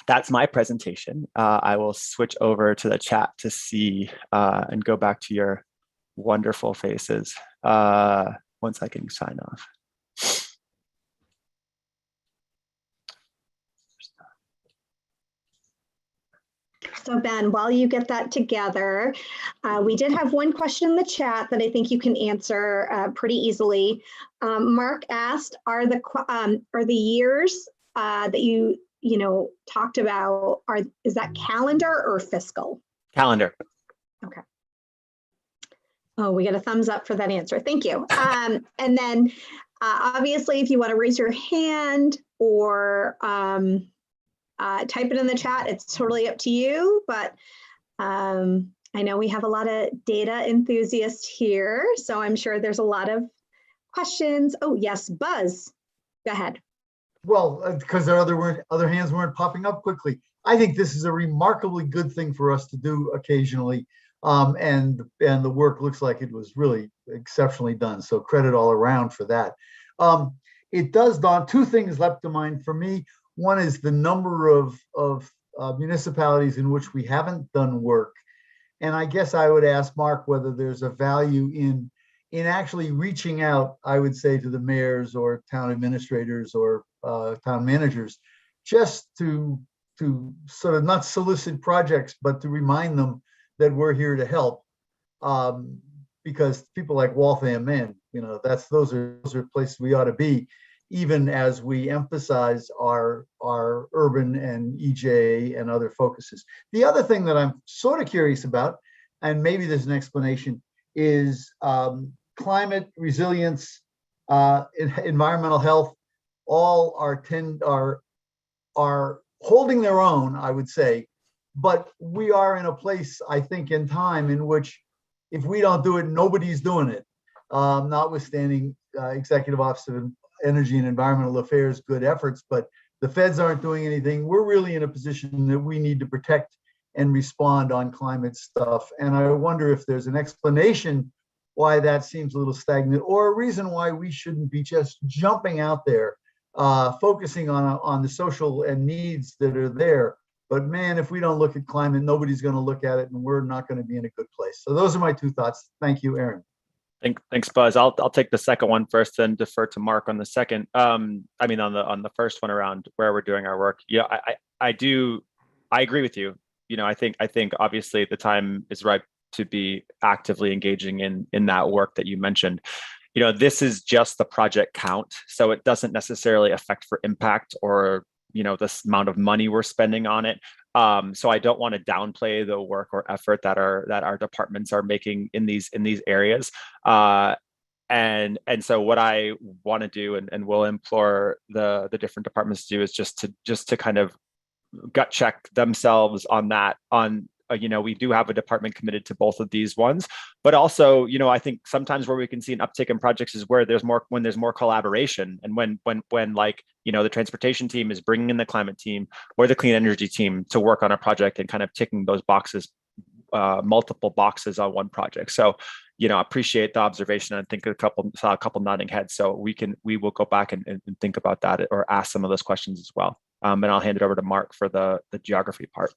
that's my presentation. I will switch over to the chat to see and go back to your wonderful faces once I can sign off. So Ben, while you get that together, we did have one question in the chat that I think you can answer pretty easily. Mark asked, are the years that you talked about, is that calendar or fiscal? Calendar. Okay. Oh, we get a thumbs up for that answer. Thank you. And then obviously, if you want to raise your hand or type it in the chat, it's totally up to you. But I know we have a lot of data enthusiasts here, so I'm sure there's a lot of questions. Oh, yes, Buzz, go ahead. Well, because there other hands weren't popping up quickly. I think this is a remarkably good thing for us to do occasionally, and the work looks like it was really exceptionally done. So credit all around for that. It does dawn. Two things leapt to mind for me. One is the number of municipalities in which we haven't done work, and I guess I would ask Mark whether there's a value in actually reaching out, I would say, to the mayors or town administrators or town managers, just to sort of not solicit projects, but to remind them that we're here to help. Because people like Waltham, man, those are places we ought to be, even as we emphasize our urban and EJ and other focuses. The other thing that I'm sort of curious about, and maybe there's an explanation, is climate resilience, environmental health, all are holding their own, I would say, but we are in a place, I think, in time in which if we don't do it, nobody's doing it. Notwithstanding Executive Office of Energy and Environmental Affairs, good efforts, but the feds aren't doing anything. We're really in a position that we need to protect and respond on climate stuff. And I wonder if there's an explanation why that seems a little stagnant, or a reason why we shouldn't be just jumping out there, focusing on the social and needs that are there. But man, if we don't look at climate, nobody's going to look at it, and we're not going to be in a good place. So those are my two thoughts. Thank you, Aaron. Thanks, Buzz. I'll take the second one first, then defer to Mark on the second. On the first one around where we're doing our work. Yeah, I agree with you. I think obviously the time is ripe to be actively engaging in that work that you mentioned. This is just the project count, so it doesn't necessarily affect for impact or this amount of money we're spending on it. So I don't want to downplay the work or effort that our departments are making in these areas. And so what I want to do and will implore the different departments to do is just to kind of gut check themselves on that. We do have a department committed to both of these ones, but also, I think sometimes where we can see an uptick in projects is where there's more collaboration, and when the transportation team is bringing in the climate team or the clean energy team to work on a project and kind of ticking those boxes, multiple boxes on one project. So, appreciate the observation. I think saw a couple nodding heads. So we will go back and think about that or ask some of those questions as well. And I'll hand it over to Mark for the geography part.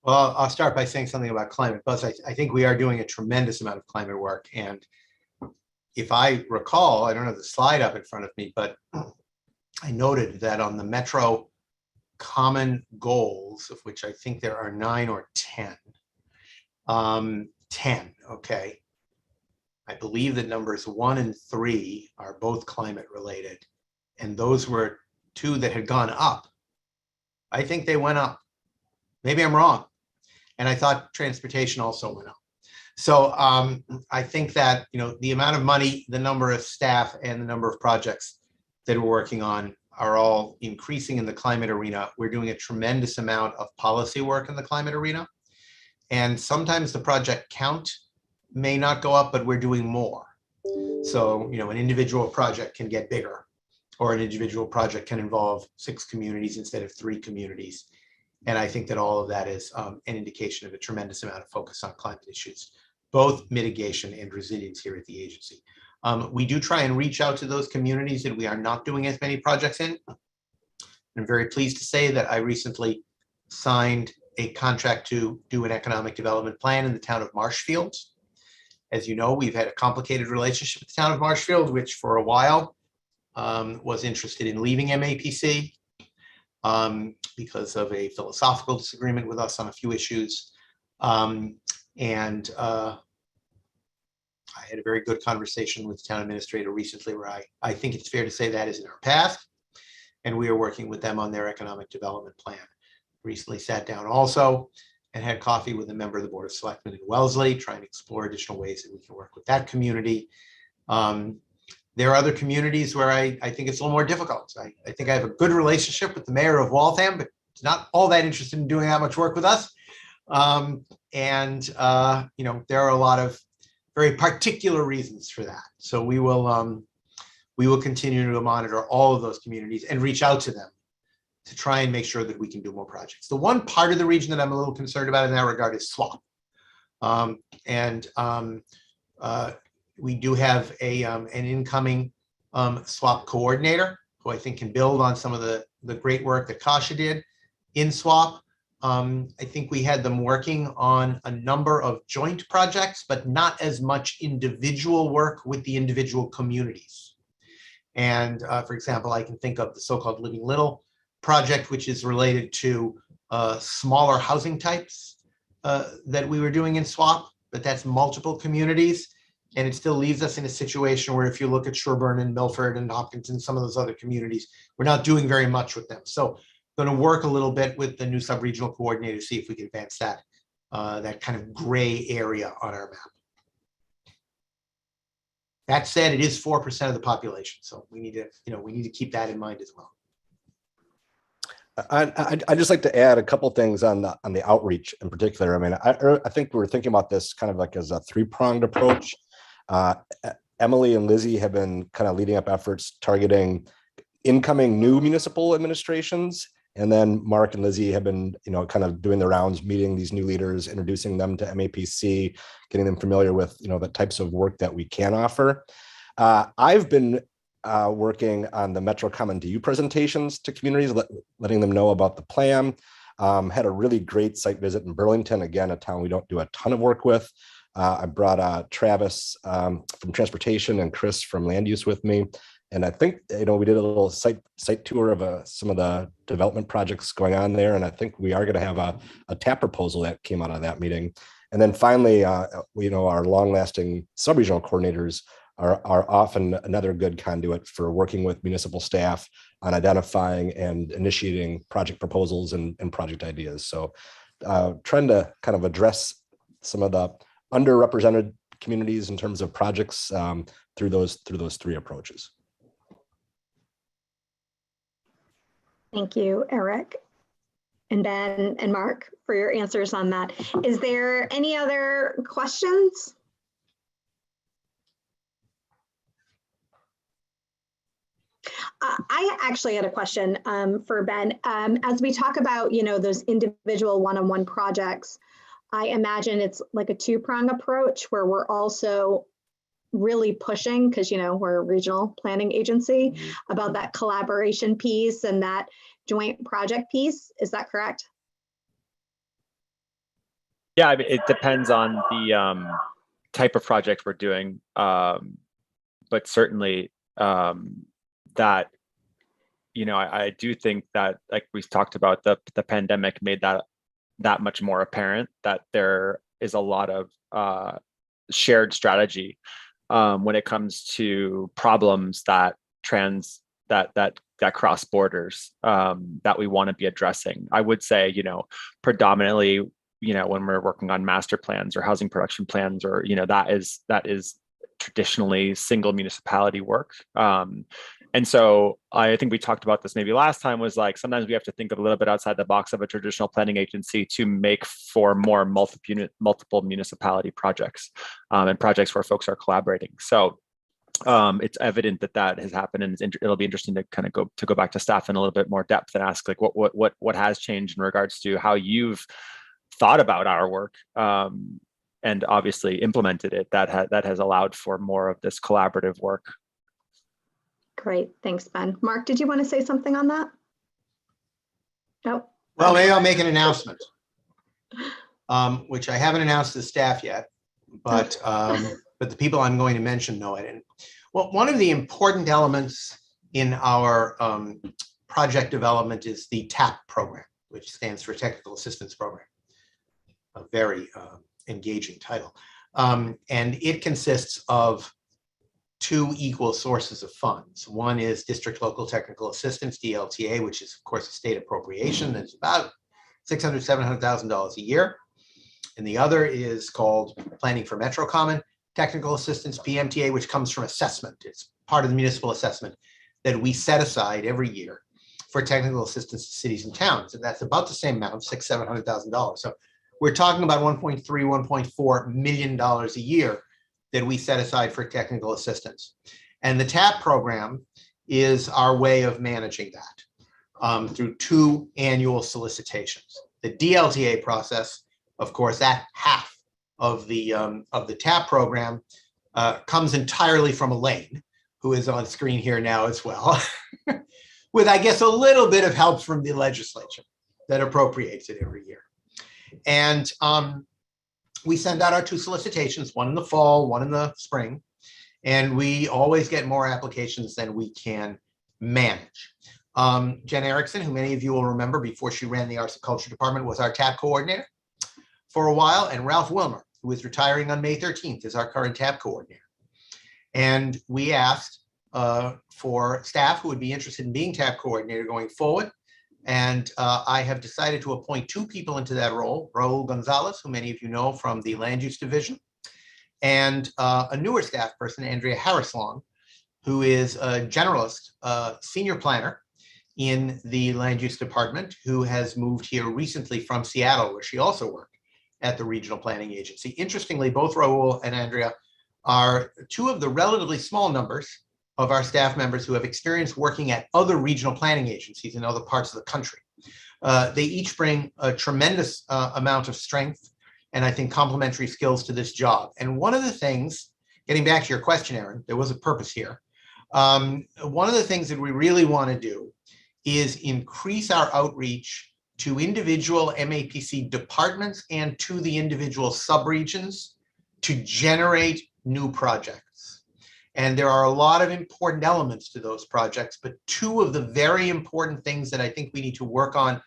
Well, I'll start by saying something about climate. Buzz, I think we are doing a tremendous amount of climate work. And if I recall, I don't have the slide up in front of me, but I noted that on the Metro common goals, of which I think there are 9 or 10, 10, okay. I believe that numbers 1 and 3 are both climate related. And those were 2 that had gone up. I think they went up. Maybe I'm wrong. And I thought transportation also went up. So I think that, the amount of money, the number of staff, and the number of projects that we're working on are all increasing in the climate arena. We're doing a tremendous amount of policy work in the climate arena. And sometimes the project count may not go up, but we're doing more. So, an individual project can get bigger, or an individual project can involve 6 communities instead of 3 communities. And I think that all of that is an indication of a tremendous amount of focus on climate issues, both mitigation and resilience here at the agency. We do try and reach out to those communities that we are not doing as many projects in. I'm very pleased to say that I recently signed a contract to do an economic development plan in the town of Marshfield. As you know, we've had a complicated relationship with the town of Marshfield, which for a while was interested in leaving MAPC because of a philosophical disagreement with us on a few issues. I had a very good conversation with the town administrator recently where I think it's fair to say that is in our path. And we are working with them on their economic development plan. Recently sat down also and had coffee with a member of the Board of Selectmen in Wellesley, trying to explore additional ways that we can work with that community. There are other communities where I think it's a little more difficult. I think I have a good relationship with the mayor of Waltham, but he's not all that interested in doing that much work with us. There are a lot of very particular reasons for that. So we will continue to monitor all of those communities and reach out to them to try and make sure that we can do more projects. The one part of the region that I'm a little concerned about in that regard is SWAP. We do have an incoming SWAP coordinator who I think can build on some of the great work that Kasha did in SWAP. I think we had them working on a number of joint projects, but not as much individual work with the individual communities. And for example, I can think of the so-called Living Little project, which is related to smaller housing types that we were doing in SWAP, but that's multiple communities. And it still leaves us in a situation where if you look at Sherburne and Milford and Hopkinton, some of those other communities, we're not doing very much with them. So going to work a little bit with the new sub-regional coordinator to see if we can advance that kind of gray area on our map. That said, it is 4% of the population, so we need to keep that in mind as well. I'd just like to add a couple things on the outreach in particular. I mean, I think we're thinking about this kind of like as a 3-pronged approach. Emily and Lizzie have been kind of leading up efforts targeting incoming new municipal administrations. And then Mark and Lizzie have been, kind of doing the rounds, meeting these new leaders, introducing them to MAPC, getting them familiar with, the types of work that we can offer. I've been working on the Metro Common DU presentations to communities, letting them know about the plan. Had a really great site visit in Burlington, again, a town we don't do a ton of work with. I brought Travis from transportation and Chris from land use with me. And I think, we did a little site tour of some of the development projects going on there. And I think we are going to have a TAP proposal that came out of that meeting. And then finally, our long-lasting sub-regional coordinators are often another good conduit for working with municipal staff on identifying and initiating project proposals and project ideas. So trying to kind of address some of the underrepresented communities in terms of projects through those 3 approaches. Thank you, Eric, and Ben and Mark for your answers on that. Is there any other questions? I actually had a question for Ben. As we talk about, those individual one-on-one projects, I imagine it's like a 2-prong approach where we're also really pushing, because we're a regional planning agency, about that collaboration piece and that joint project piece. Is that correct? Yeah, I mean, it depends on the type of project we're doing, but certainly that, I do think that, like we talked about, the pandemic made that much more apparent, that there is a lot of shared strategy when it comes to problems that that cross borders that we want to be addressing. I would say, you know, predominantly, you know, when we're working on master plans or housing production plans, or, you know, that is traditionally single municipality work. And so I think we talked about this maybe last time, was like, sometimes we have to think a little bit outside the box of a traditional planning agency to make for more multiple municipality projects and projects where folks are collaborating. So it's evident that has happened, and it'll be interesting to kind of go back to staff in a little bit more depth and ask, like, what has changed in regards to how you've thought about our work and obviously implemented it, that has allowed for more of this collaborative work. Great, thanks, Ben. Mark, did you want to say something on that? No. Well, maybe I'll make an announcement, which I haven't announced to the staff yet, but the people I'm going to mention know it. And well, one of the important elements in our project development is the TAP program, which stands for Technical Assistance Program. A very engaging title. And it consists of two equal sources of funds. One is District Local Technical Assistance, DLTA, which is of course a state appropriation. That's about $600,000, $700,000 a year. And the other is called Planning for Metro Common Technical Assistance, PMTA, which comes from assessment. It's part of the municipal assessment that we set aside every year for technical assistance to cities and towns. And that's about the same amount, $600,000, $700,000. So we're talking about $1.3, $1.4 million a year that we set aside for technical assistance. And the TAP program is our way of managing that through 2 annual solicitations. The DLTA process, of course, that half of the TAP program comes entirely from Elaine, who is on screen here now as well, with, I guess, a little bit of help from the legislature that appropriates it every year. And we send out our 2 solicitations, one in the fall, one in the spring, and we always get more applications than we can manage. Jen Erickson, who many of you will remember before she ran the Arts and Culture Department, was our TAP coordinator for a while, and Ralph Wilmer, who is retiring on May 13th, is our current TAP coordinator. And we asked for staff who would be interested in being TAP coordinator going forward. And I have decided to appoint 2 people into that role, Raul Gonzalez, who many of you know from the Land Use Division, and a newer staff person, Andrea Harrislong, who is a generalist, senior planner in the Land Use Department, who has moved here recently from Seattle, where she also worked at the Regional Planning Agency. Interestingly, both Raul and Andrea are 2 of the relatively small numbers of our staff members who have experience working at other regional planning agencies in other parts of the country. They each bring a tremendous amount of strength and I think complementary skills to this job. And one of the things, getting back to your question, Aaron, there was a purpose here. One of the things that we really want to do is increase our outreach to individual MAPC departments and to the individual subregions to generate new projects. And there are a lot of important elements to those projects, but 2 of the very important things that I think we need to work on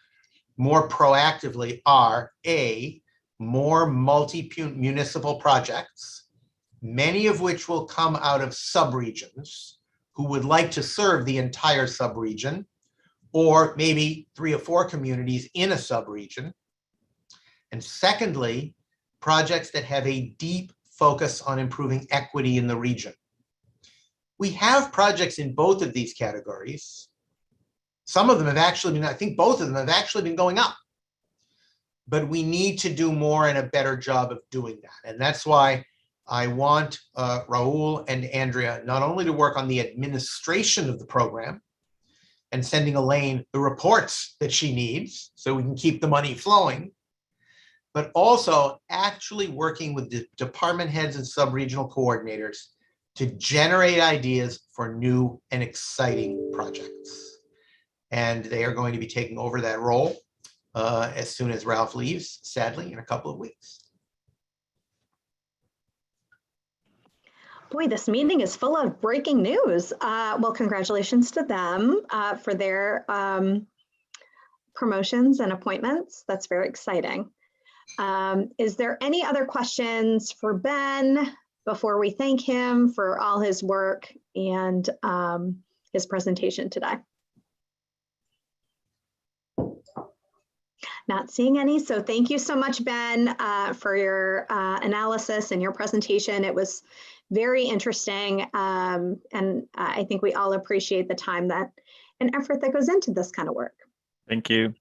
more proactively are A, more multi-municipal projects, many of which will come out of subregions who would like to serve the entire subregion, or maybe 3 or 4 communities in a subregion. And secondly, projects that have a deep focus on improving equity in the region. We have projects in both of these categories. Some of them have actually been, I think both of them have actually been going up. But we need to do more and a better job of doing that. And that's why I want Raul and Andrea not only to work on the administration of the program and sending Elaine the reports that she needs so we can keep the money flowing, but also actually working with the department heads and sub-regional coordinators to generate ideas for new and exciting projects. And they are going to be taking over that role as soon as Ralph leaves, sadly, in a couple of weeks. Boy, this meeting is full of breaking news. Well, congratulations to them for their promotions and appointments. That's very exciting. Is there any other questions for Ben before we thank him for all his work and his presentation today? Not seeing any. So thank you so much, Ben, for your analysis and your presentation. It was very interesting. And I think we all appreciate the time and effort that goes into this kind of work. Thank you.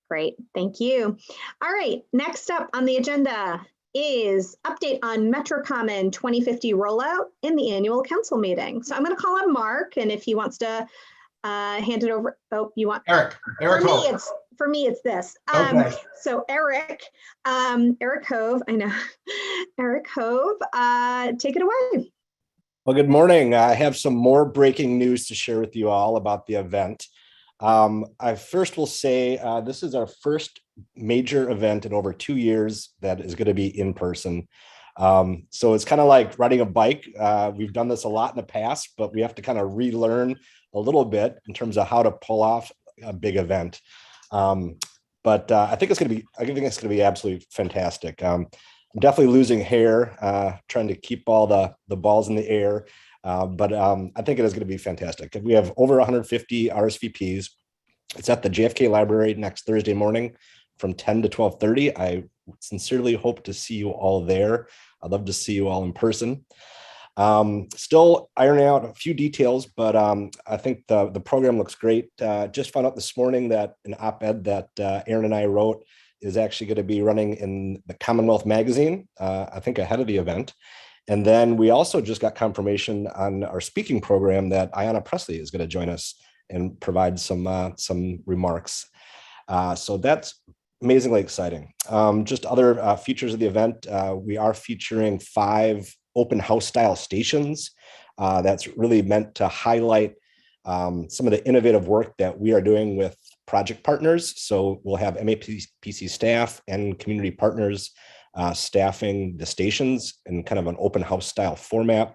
Great, thank you. All right, next up on the agenda is update on Metro Common 2050 rollout in the annual council meeting. So I'm going to call on Mark, and if he wants to hand it over. Oh, you want Eric Hove. For me, it's this. Okay. So Eric Hove, I know, Eric Hove, take it away. Well, good morning. I have some more breaking news to share with you all about the event. I first will say this is our first major event in over 2 years that is going to be in person. So it's kind of like riding a bike. We've done this a lot in the past, but we have to kind of relearn a little bit in terms of how to pull off a big event. But I think it's going to be absolutely fantastic. I'm definitely losing hair, trying to keep all the balls in the air. But I think it is going to be fantastic. We have over 150 RSVPs. It's at the JFK Library next Thursday morning from 10 to 12:30. I sincerely hope to see you all there. I'd love to see you all in person. Still ironing out a few details, but I think the program looks great. Just found out this morning that an op-ed that Aaron and I wrote is actually going to be running in the Commonwealth magazine, I think ahead of the event. And then we also just got confirmation on our speaking program that Ayanna Presley is going to join us and provide some remarks. So that's amazingly exciting. Just other features of the event, we are featuring 5 open house style stations. That's really meant to highlight some of the innovative work that we are doing with project partners. So we'll have MAPC staff and community partners staffing the stations in kind of an open house style format.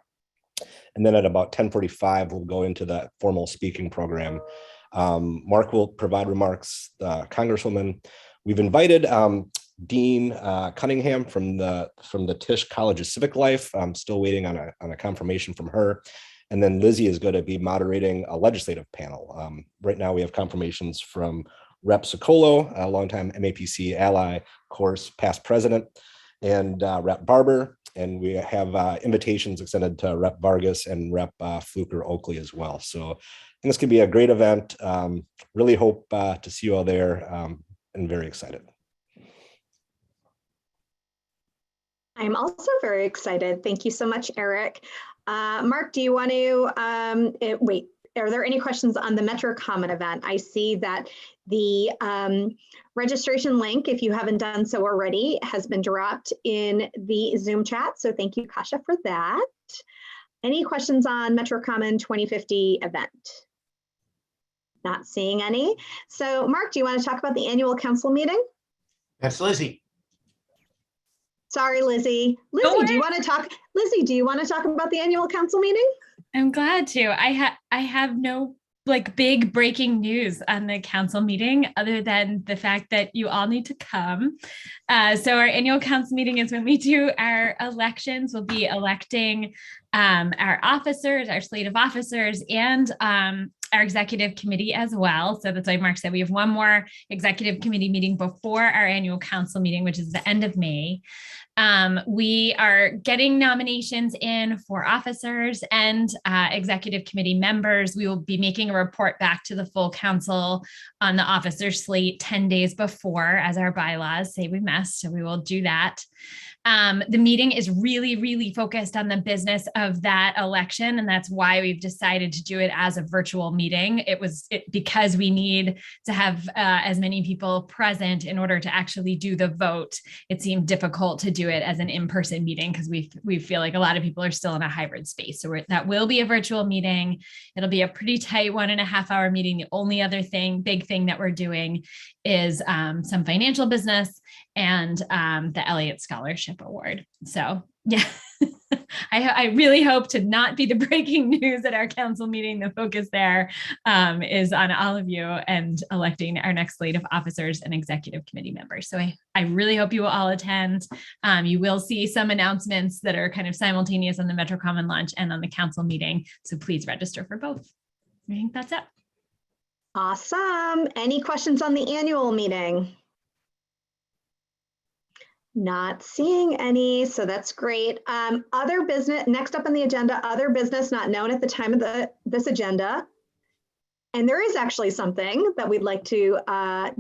And then at about 10:45, we'll go into the formal speaking program. Mark will provide remarks, the Congresswoman. We've invited Dean Cunningham from the Tisch College of Civic Life. I'm still waiting on a confirmation from her. And then Lizzie is going to be moderating a legislative panel. Right now we have confirmations from Rep. Socolo, a longtime MAPC ally, of course, past president, and Rep. Barber. And we have invitations extended to Rep. Vargas and Rep. Fluker Oakley as well. So I think this could be a great event. Really hope to see you all there, and very excited. I'm also very excited. Thank you so much, Eric. Mark, do you want to wait? Are there any questions on the Metro Common event? I see that the registration link, if you haven't done so already, has been dropped in the Zoom chat. So thank you, Kasha, for that. Any questions on Metro Common 2050 event? Not seeing any. So Mark, do you want to talk about the annual council meeting? That's Lizzie. Sorry, Lizzie. Lizzie, do you want to talk? Lizzie, do you want to talk about the annual council meeting? I'm glad to. I have no big breaking news on the council meeting other than the fact that you all need to come. So our annual council meeting is when we do our elections. We'll be electing our officers, our slate of officers, and our executive committee as well. So that's why Mark said we have one more executive committee meeting before our annual council meeting, which is the end of May. We are getting nominations in for officers and executive committee members. We will be making a report back to the full council on the officer slate 10 days before, as our bylaws say we must. So we will do that. The meeting is really, really focused on the business of that election. And that's why we've decided to do it as a virtual meeting. Because we need to have as many people present in order to actually do the vote. It seemed difficult to do it as an in-person meeting because we feel like a lot of people are still in a hybrid space. So that will be a virtual meeting. It'll be a pretty tight 1.5 hour meeting. The only other big thing that we're doing is some financial business and the Elliott Scholarship Award. So yeah, I really hope to not be the breaking news at our council meeting. The focus there is on all of you and electing our next slate of officers and executive committee members. So I really hope you will all attend. You will see some announcements that are kind of simultaneous on the Metro Common launch and on the council meeting. So please register for both. I think that's it. Awesome. Any questions on the annual meeting? Not seeing any, so that's great. Other business, next up on the agenda, other business not known at the time of this agenda. And there is actually something that we'd like to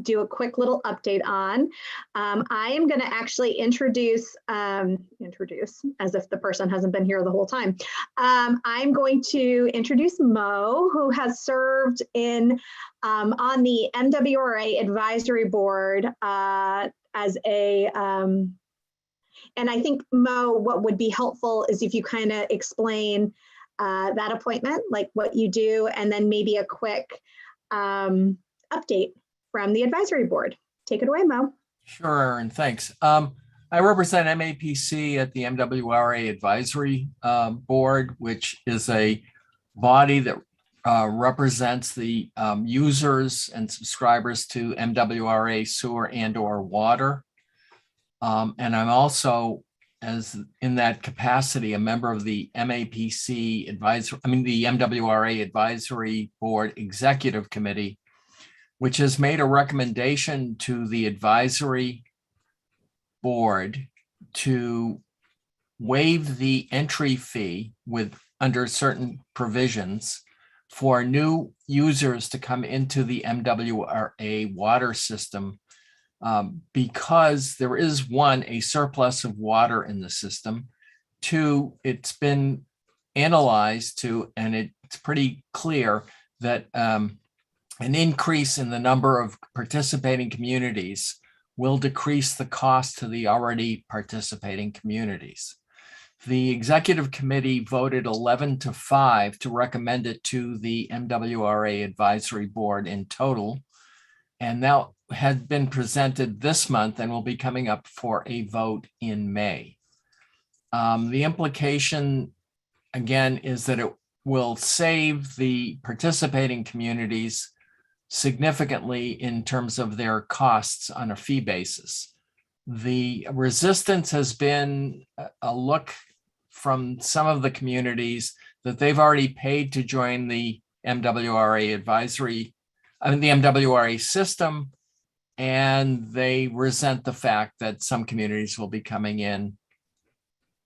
do a quick little update on. I am going to actually introduce as if the person hasn't been here the whole time. I'm going to introduce Mo, who has served in on the MWRA advisory board as a, and I think Mo, what would be helpful is if you kind of explain that appointment, like what you do, and then maybe a quick update from the advisory board. Take it away, Mo. Sure, Erin, thanks. I represent MAPC at the MWRA Advisory Board, which is a body that represents the users and subscribers to MWRA sewer and/or water. And I'm also, as in that capacity, a member of the MAPC the MWRA Advisory Board Executive Committee, which has made a recommendation to the advisory board to waive the entry fee under certain provisions for new users to come into the MWRA water system. Because there is, one, a surplus of water in the system. Two, it's been analyzed and it's pretty clear that an increase in the number of participating communities will decrease the cost to the already participating communities. The executive committee voted 11-5 to recommend it to the MWRA advisory board in total. And that had been presented this month and will be coming up for a vote in May. The implication, again, is that it will save the participating communities significantly in terms of their costs on a fee basis. The resistance has been a look from some of the communities that they've already paid to join the MWRA the MWRA system, and they resent the fact that some communities will be coming in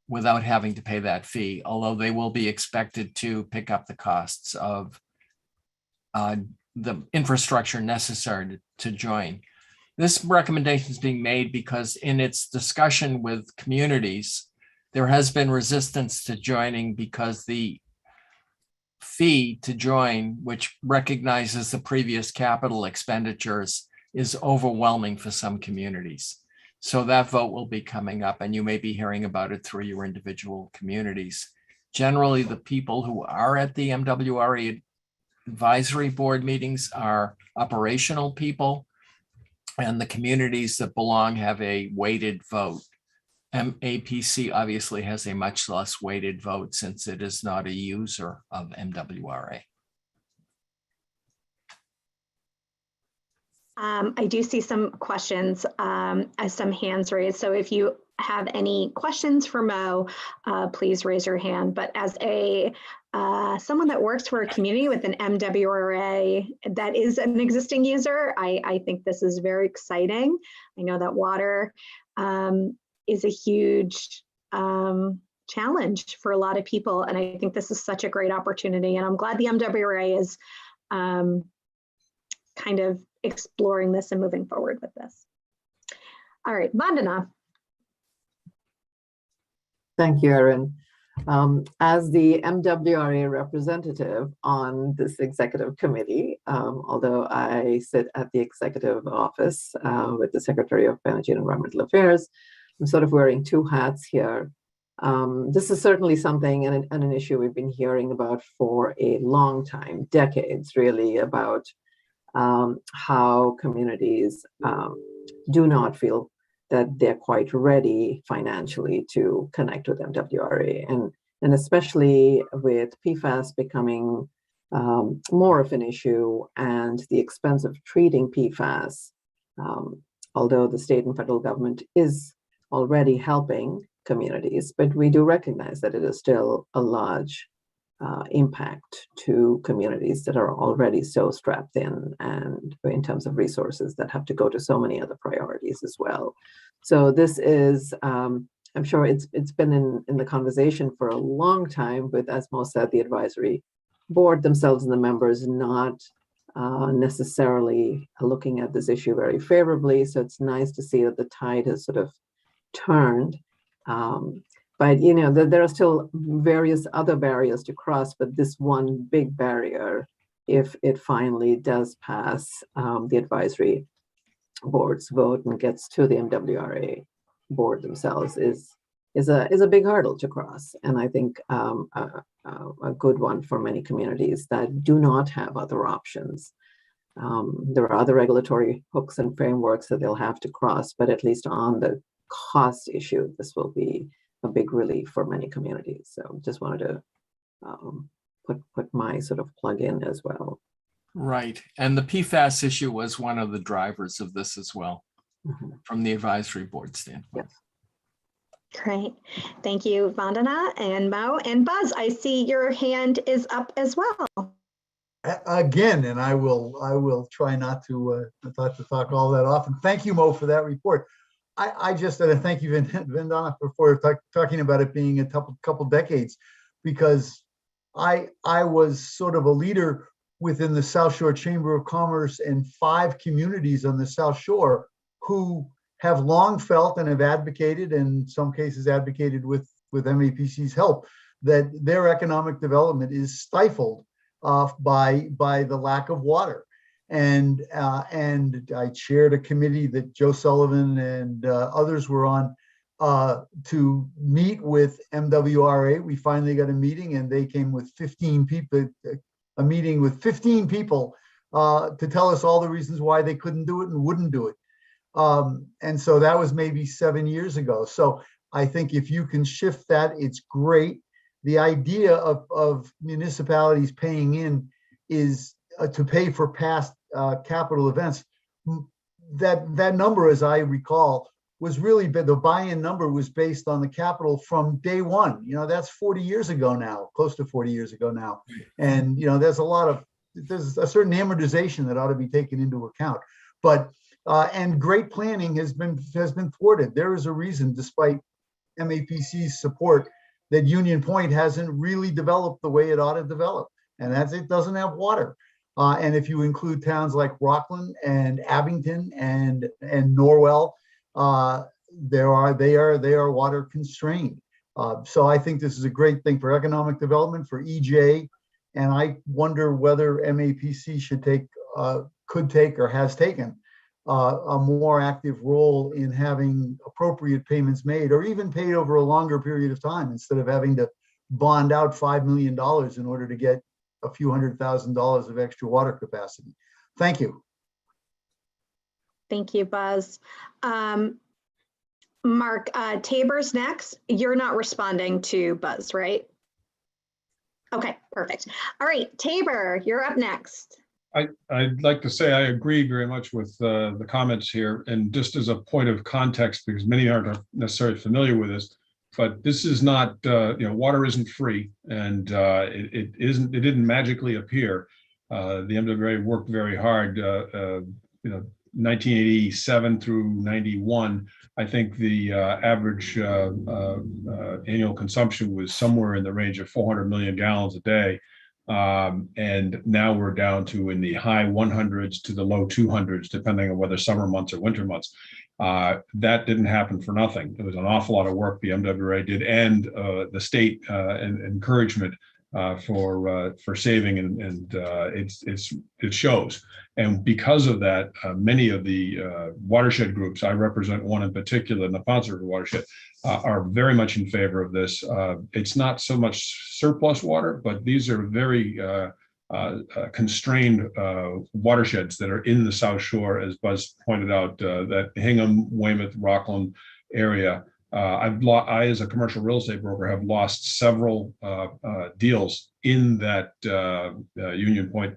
without having to pay that fee, although they will be expected to pick up the costs of the infrastructure necessary to join. This recommendation is being made because in its discussion with communities, there has been resistance to joining because the fee to join, which recognizes the previous capital expenditures, is overwhelming for some communities. So that vote will be coming up, and you may be hearing about it through your individual communities. Generally, the people who are at the MWRA advisory board meetings are operational people, and the communities that belong have a weighted vote. MAPC obviously has a much less weighted vote since it is not a user of MWRA. I do see some questions as some hands raised. So if you have any questions for Mo, please raise your hand. But as a someone that works for a community with an MWRA that is an existing user, I think this is very exciting. I know that water is a huge challenge for a lot of people. And I think this is such a great opportunity. And I'm glad the MWRA is kind of exploring this and moving forward with this. All right, Vandana. Thank you, Erin. As the MWRA representative on this executive committee, although I sit at the executive office with the Secretary of Energy and Environmental Affairs, I'm sort of wearing two hats here. This is certainly something and an issue we've been hearing about for a long time, decades really, about how communities do not feel that they're quite ready financially to connect with MWRA. And especially with PFAS becoming more of an issue and the expense of treating PFAS, although the state and federal government is already helping communities, but we do recognize that it is still a large impact to communities that are already so strapped in terms of resources that have to go to so many other priorities as well. So this is, I'm sure it's been in the conversation for a long time with, as Mo said, the advisory board themselves and the members not necessarily looking at this issue very favorably. So it's nice to see that the tide has sort of turned. But you know, there are still various other barriers to cross, but this one big barrier, if it finally does pass the advisory board's vote and gets to the MWRA board themselves, is a big hurdle to cross, and I think a good one for many communities that do not have other options. There are other regulatory hooks and frameworks that they'll have to cross, but at least on the cost issue, this will be a big relief for many communities. So just wanted to put my sort of plug in as well. Right. And the PFAS issue was one of the drivers of this as well, from the advisory board standpoint. Yes. Great. Thank you, Vandana and Mo. And Buzz, I see your hand is up as well. Again, and I will try not to talk all that often. Thank you, Mo, for that report. I just thank you, Vandana, for talking about it being a couple decades, because I was sort of a leader within the South Shore Chamber of Commerce and 5 communities on the South Shore who have long felt and have advocated, and in some cases advocated with MAPC's help, that their economic development is stifled by the lack of water. And I chaired a committee that Joe Sullivan and others were on to meet with MWRA. We finally got a meeting, and they came with 15 people, a meeting with 15 people to tell us all the reasons why they couldn't do it and wouldn't do it. And so that was maybe 7 years ago. So I think if you can shift that, it's great. The idea of municipalities paying in is to pay for past capital events. That number, as I recall, was really, the buy-in number was based on the capital from day one. You know, that's 40 years ago now, close to 40 years ago now. And, you know, there's a certain amortization that ought to be taken into account. But, and great planning has been thwarted. There is a reason, despite MAPC's support, that Union Point hasn't really developed the way it ought to develop. And that's, it doesn't have water. And if you include towns like Rockland and Abington and Norwell, they are water constrained. So I think this is a great thing for economic development, for EJ. And I wonder whether MAPC could take or has taken a more active role in having appropriate payments made, or even paid over a longer period of time, instead of having to bond out $5 million in order to get a few $100,000 of extra water capacity. Thank you. Thank you, Buzz. Mark, Tabor's next. You're not responding to Buzz, right? Okay, perfect. All right, Tabor, you're up next. I'd like to say I agree very much with the comments here, and just as a point of context, because many aren't necessarily familiar with this, but this is not, water isn't free, and it didn't magically appear. The MWA worked very hard, 1987 through 91. I think the average annual consumption was somewhere in the range of 400 million gallons a day. And now we're down to in the high 100s to the low 200s, depending on whether summer months or winter months. That didn't happen for nothing. It was an awful lot of work the MWA did, and the state and encouragement for saving, and it shows. And because of that, many of the watershed groups, I represent one in particular, in the Ponce River watershed, are very much in favor of this. It's not so much surplus water, but these are very constrained watersheds that are in the South Shore, as Buzz pointed out, that Hingham, Weymouth, Rockland area. I, as a commercial real estate broker, have lost several deals in that Union Point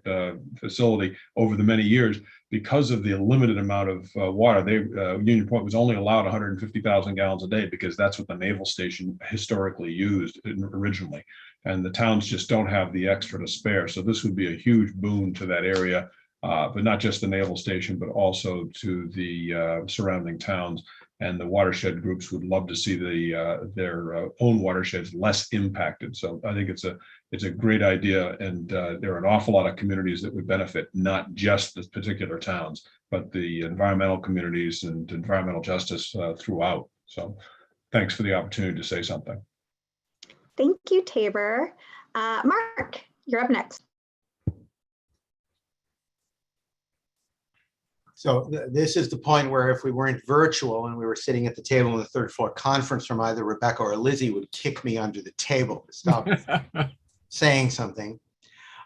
facility over the many years because of the limited amount of water. Union Point was only allowed 150,000 gallons a day because that's what the naval station historically used originally. And the towns just don't have the extra to spare. So this would be a huge boon to that area, but not just the naval station, but also to the surrounding towns. And the watershed groups would love to see their own watersheds less impacted. So I think it's a great idea, and there are an awful lot of communities that would benefit, not just the particular towns, but the environmental communities and environmental justice throughout. So thanks for the opportunity to say something. Thank you, Tabor. Mark, you're up next. So this is the point where if we weren't virtual and we were sitting at the table in the third floor conference room, either Rebecca or Lizzie would kick me under the table to stop saying something.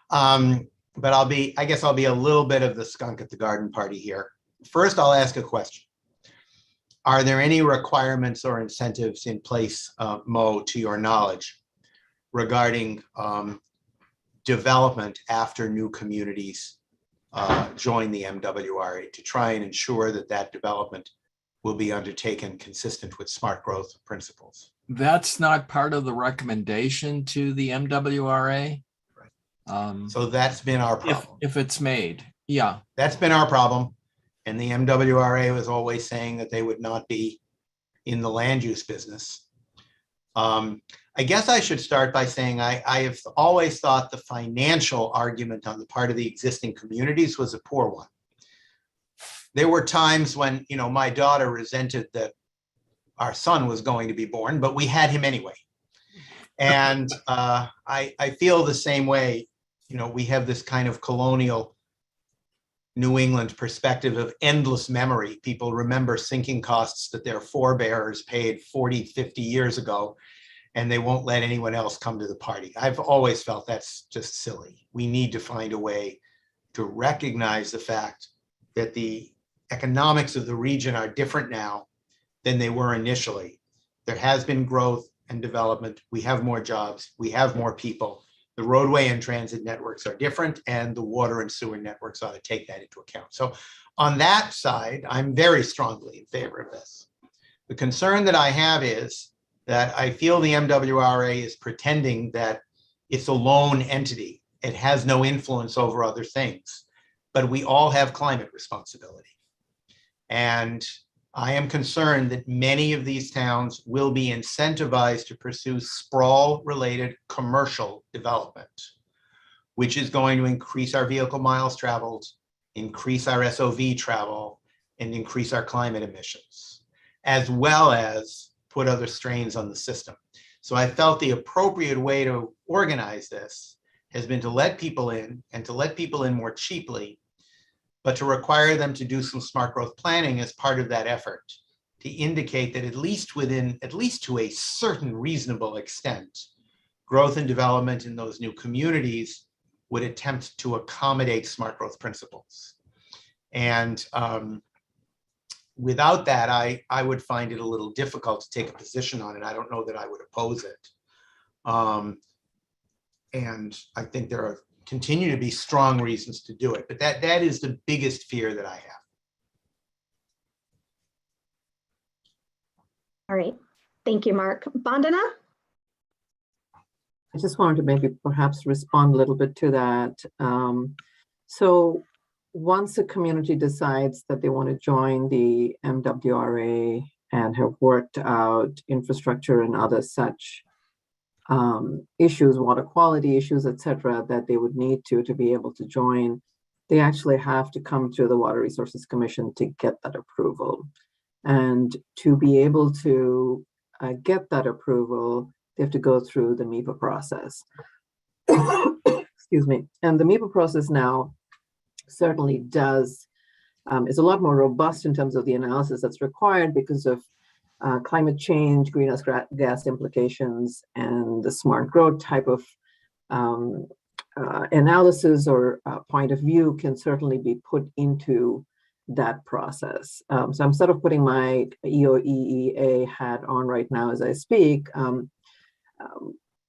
But I guess I'll be a little bit of the skunk at the garden party here. First, I'll ask a question. Are there any requirements or incentives in place, Mo, to your knowledge, regarding development after new communities join the MWRA to try and ensure that that development will be undertaken consistent with smart growth principles? That's not part of the recommendation to the MWRA. Right. So that's been our problem. If it's made, yeah. That's been our problem. And the MWRA was always saying that they would not be in the land use business. I guess I should start by saying I have always thought the financial argument on the part of the existing communities was a poor one. There were times when, my daughter resented that our son was going to be born, but we had him anyway. And I feel the same way. We have this kind of colonial New England perspective of endless memory. People remember sinking costs that their forebears paid 40, 50 years ago, and they won't let anyone else come to the party. I've always felt that's just silly. We need to find a way to recognize the fact that the economics of the region are different now than they were initially. There has been growth and development. We have more jobs. We have more people. The roadway and transit networks are different, and the water and sewer networks ought to take that into account. So on that side, I'm very strongly in favor of this. The concern that I have is that I feel the MWRA is pretending that it's a lone entity. It has no influence over other things, but we all have climate responsibility. And I am concerned that many of these towns will be incentivized to pursue sprawl-related commercial development, which is going to increase our vehicle miles traveled, increase our SOV travel, and increase our climate emissions, as well as put other strains on the system. So I felt the appropriate way to organize this has been to let people in, and to let people in more cheaply, but to require them to do some smart growth planning as part of that effort, to indicate that at least to a certain reasonable extent, growth and development in those new communities would attempt to accommodate smart growth principles. And without that, I would find it a little difficult to take a position on it. I don't know that I would oppose it. And I think there continue to be strong reasons to do it, but that is the biggest fear that I have. All right, thank you, Mark. Vandana? I just wanted to maybe perhaps respond a little bit to that. So once a community decides that they want to join the MWRA and have worked out infrastructure and other such issues, water quality issues, etc., that they would need to be able to join, they actually have to come to the Water Resources Commission to get that approval. And to be able to get that approval, they have to go through the MAPC process. Excuse me. And the MAPC process now certainly is a lot more robust in terms of the analysis that's required because of climate change, greenhouse gas implications, and the smart growth type of analysis or point of view can certainly be put into that process. So I'm sort of putting my EOEEA hat on right now as I speak.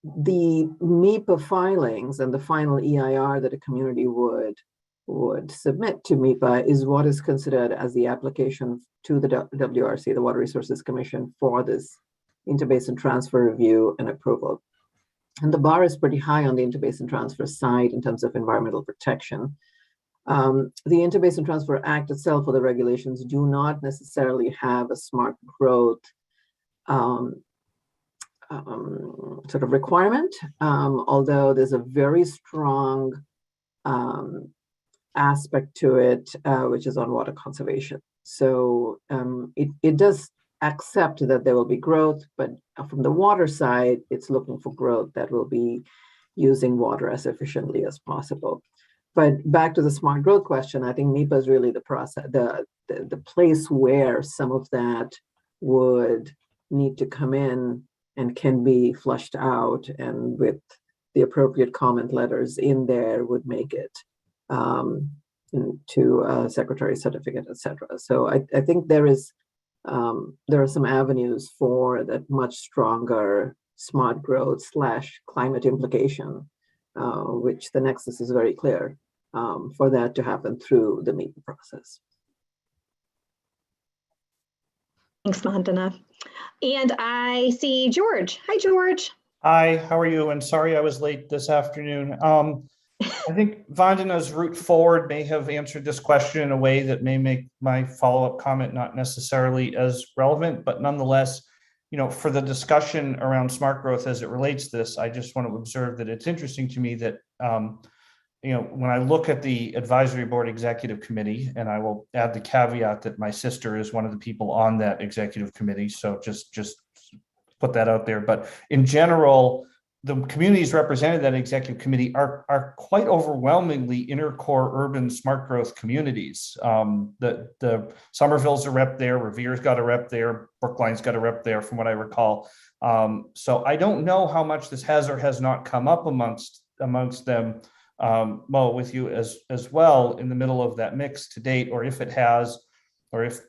The MAPC filings and the final EIR that a community would submit to MAPC is what is considered as the application to the WRC, the Water Resources Commission, for this interbasin transfer review and approval. And the bar is pretty high on the interbasin transfer side in terms of environmental protection. The Interbasin Transfer Act itself, or the regulations, do not necessarily have a smart growth sort of requirement, although there's a very strong aspect to it, which is on water conservation. So it does accept that there will be growth, but from the water side, it's looking for growth that will be using water as efficiently as possible. But back to the smart growth question, I think MAPC is really the process, the place where some of that would need to come in and can be flushed out, and with the appropriate comment letters in there would make it to a secretary certificate, etc. So I think there are some avenues for that much stronger smart growth / climate implication, which the nexus is very clear for that to happen through the MAPC process. Thanks, Vandana. And I see George. Hi, George. Hi, how are you? And sorry I was late this afternoon. I think Vandana's route forward may have answered this question in a way that may make my follow-up comment not necessarily as relevant, but nonetheless, for the discussion around smart growth as it relates to this, I just want to observe that it's interesting to me that, when I look at the advisory board executive committee, and I will add the caveat that my sister is one of the people on that executive committee, so just put that out there. But in general, the communities represented in that executive committee are quite overwhelmingly inner core urban smart growth communities. The Somerville's a rep there, Revere's got a rep there, Brookline's got a rep there, from what I recall. So I don't know how much this has or has not come up amongst them, Mo, with you as well in the middle of that mix to date, or if it has, or if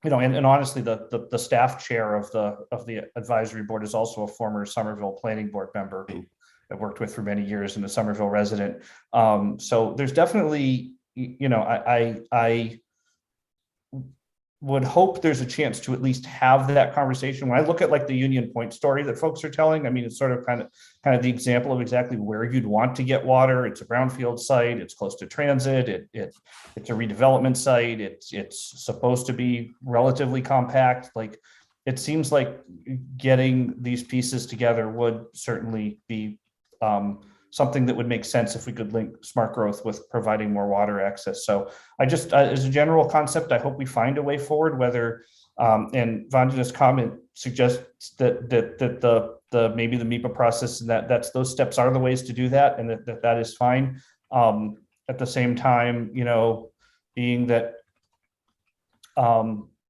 and honestly, the staff chair of the advisory board is also a former Somerville Planning Board member who I've worked with for many years and a Somerville resident. So there's definitely, I would hope there's a chance to at least have that conversation. When I look at like the Union Point story that folks are telling, I mean, it's sort of kind of the example of exactly where you'd want to get water. It's a brownfield site. It's close to transit. It's a redevelopment site. It's supposed to be relatively compact. Like, it seems like getting these pieces together would certainly be something that would make sense if we could link smart growth with providing more water access. So I just, as a general concept, I hope we find a way forward, whether, and Vandana's comment suggests that the maybe the MAPC process and that's those steps are the ways to do that, and that is fine. At the same time, being that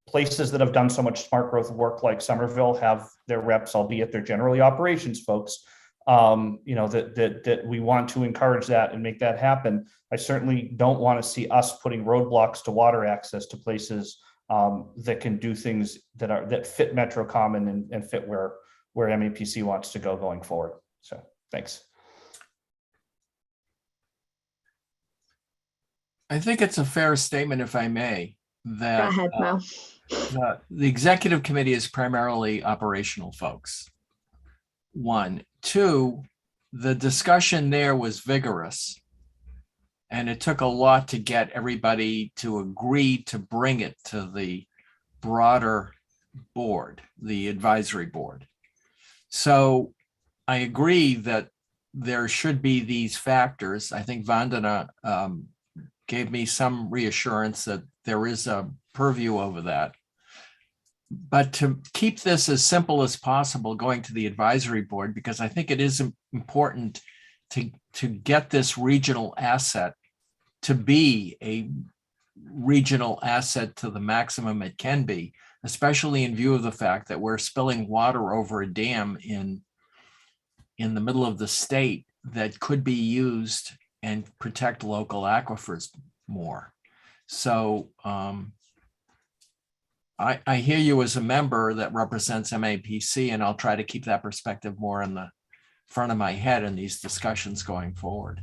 places that have done so much smart growth work like Somerville have their reps, albeit they're generally operations folks, that we want to encourage that and make that happen. I certainly don't want to see us putting roadblocks to water access to places that can do things that fit Metro Common and fit where MAPC wants to go going forward. So thanks. I think it's a fair statement, if I may, that Go ahead, Mo. The executive committee is primarily operational folks. One. Two, the discussion there was vigorous, and it took a lot to get everybody to agree to bring it to the broader board, the advisory board. So I agree that there should be these factors. I think Vandana gave me some reassurance that there is a purview over that. But to keep this as simple as possible going to the advisory board, because I think it is important to get this regional asset to be a regional asset to the maximum it can be, especially in view of the fact that we're spilling water over a dam in the middle of the state that could be used and protect local aquifers more. So I hear you as a member that represents MAPC, and I'll try to keep that perspective more in the front of my head in these discussions going forward.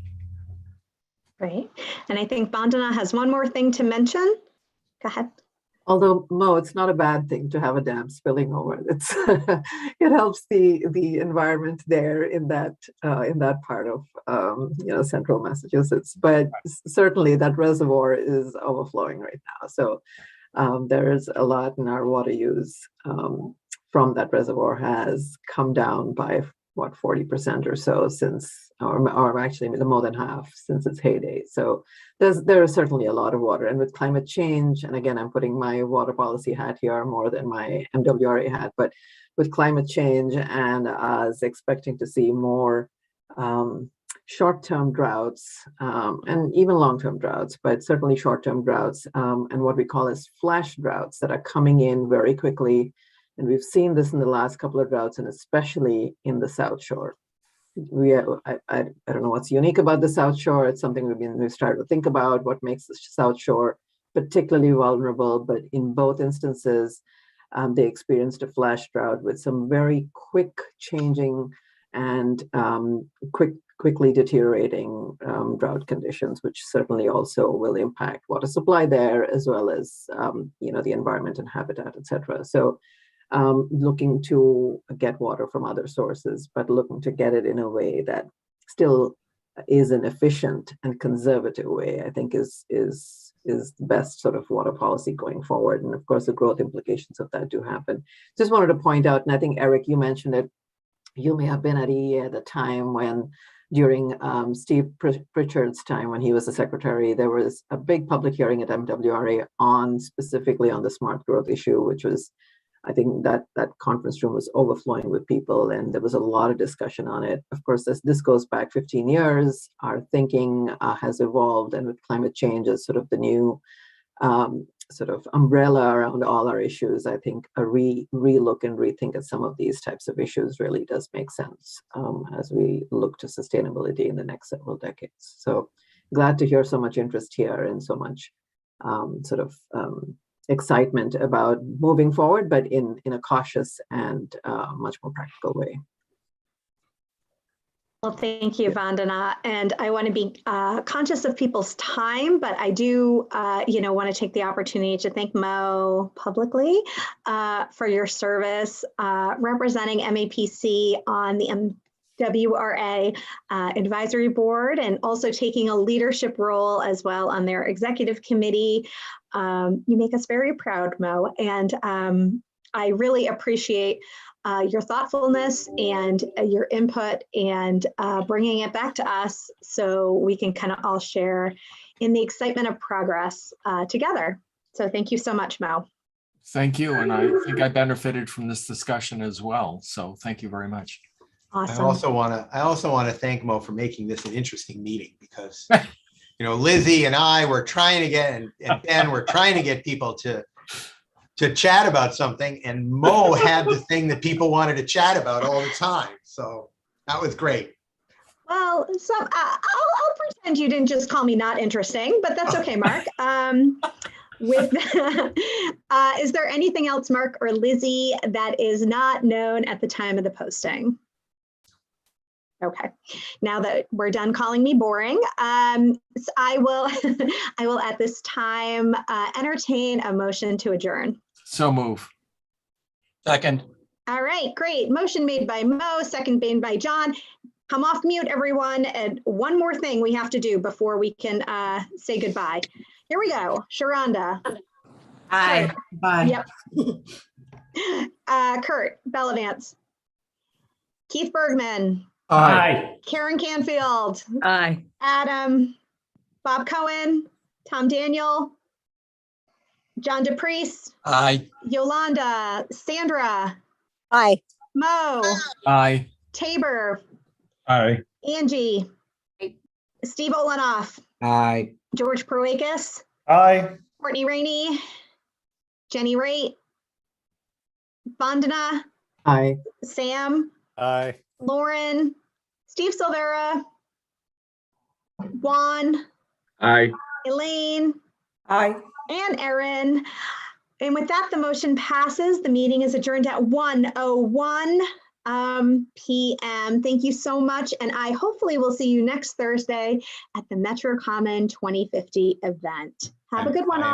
Great. And I think Vandana has one more thing to mention. Go ahead. Although, Mo, it's not a bad thing to have a dam spilling over. It's it helps the environment there in that part of central Massachusetts. But certainly that reservoir is overflowing right now. So there's a lot in our water use from that reservoir has come down by what 40% or so since, or actually more than half since its heyday. So there is certainly a lot of water, and with climate change, and again, I'm putting my water policy hat here more than my MWRA hat, but with climate change and us expecting to see more short-term droughts and even long-term droughts, but certainly short-term droughts and what we call as flash droughts that are coming in very quickly. And we've seen this in the last couple of droughts, and especially in the South Shore. I don't know what's unique about the South Shore. It's something we've started to think about, what makes the South Shore particularly vulnerable. But in both instances, they experienced a flash drought with some very quick changing and quickly deteriorating drought conditions, which certainly also will impact water supply there, as well as the environment and habitat, et cetera. So looking to get water from other sources, but looking to get it in a way that still is an efficient and conservative way, I think is the best sort of water policy going forward. And of course, the growth implications of that do happen. Just wanted to point out, and I think, Eric, you mentioned it, you may have been at EEA at the time when, during Steve Pritchard's time when he was the secretary, there was a big public hearing at MWRA specifically on the smart growth issue, which was, I think that conference room was overflowing with people, and there was a lot of discussion on it. Of course, this goes back 15 years. Our thinking has evolved, and with climate change as sort of the new sort of umbrella around all our issues, I think a relook and rethink at some of these types of issues really does make sense as we look to sustainability in the next several decades. So glad to hear so much interest here and so much excitement about moving forward, but in a cautious and much more practical way. Well, thank you, Vandana. And I want to be conscious of people's time, but I do, want to take the opportunity to thank Mo publicly for your service representing MAPC on the MWRA advisory board, and also taking a leadership role as well on their executive committee. You make us very proud, Mo, and I really appreciate your thoughtfulness and your input, and bringing it back to us so we can kind of all share in the excitement of progress together. So thank you so much, Mo. Thank you, and I think I benefited from this discussion as well. So thank you very much. Awesome. I also want to thank Mo for making this an interesting meeting, because Lizzie and I were trying to get, and Ben were trying to get people to chat about something, and Mo had the thing that people wanted to chat about all the time. So that was great. Well, I'll pretend you didn't just call me not interesting, but that's okay, Mark. Is there anything else, Mark or Lizzie, that is not known at the time of the posting? Okay, now that we're done calling me boring, so I will at this time entertain a motion to adjourn. So move. Second. All right, great. Motion made by Mo, second made by John. Come off mute, everyone. And one more thing we have to do before we can say goodbye. Here we go. Sharonda. Aye. Kurt. Bye. Yep. Kurt Bellavance. Keith Bergman. Aye. Karen Canfield. Aye. Adam. Bob Cohen. Tom Daniel. John DePriest. Aye. Yolanda. Sandra. Aye. Mo. Aye. Tabor. Aye. Angie. Steve Olenoff. Aye. George Proakis. Aye. Courtney Rainey. Jenny Raitt. Vandana. Aye. Sam. Aye. Lauren. Steve Silvera. Juan. Aye. Elaine. Aye. And Erin. And with that, the motion passes. The meeting is adjourned at 1:01 p.m. Thank you so much. And I hopefully will see you next Thursday at the Metro Common 2050 event. Have a good one all.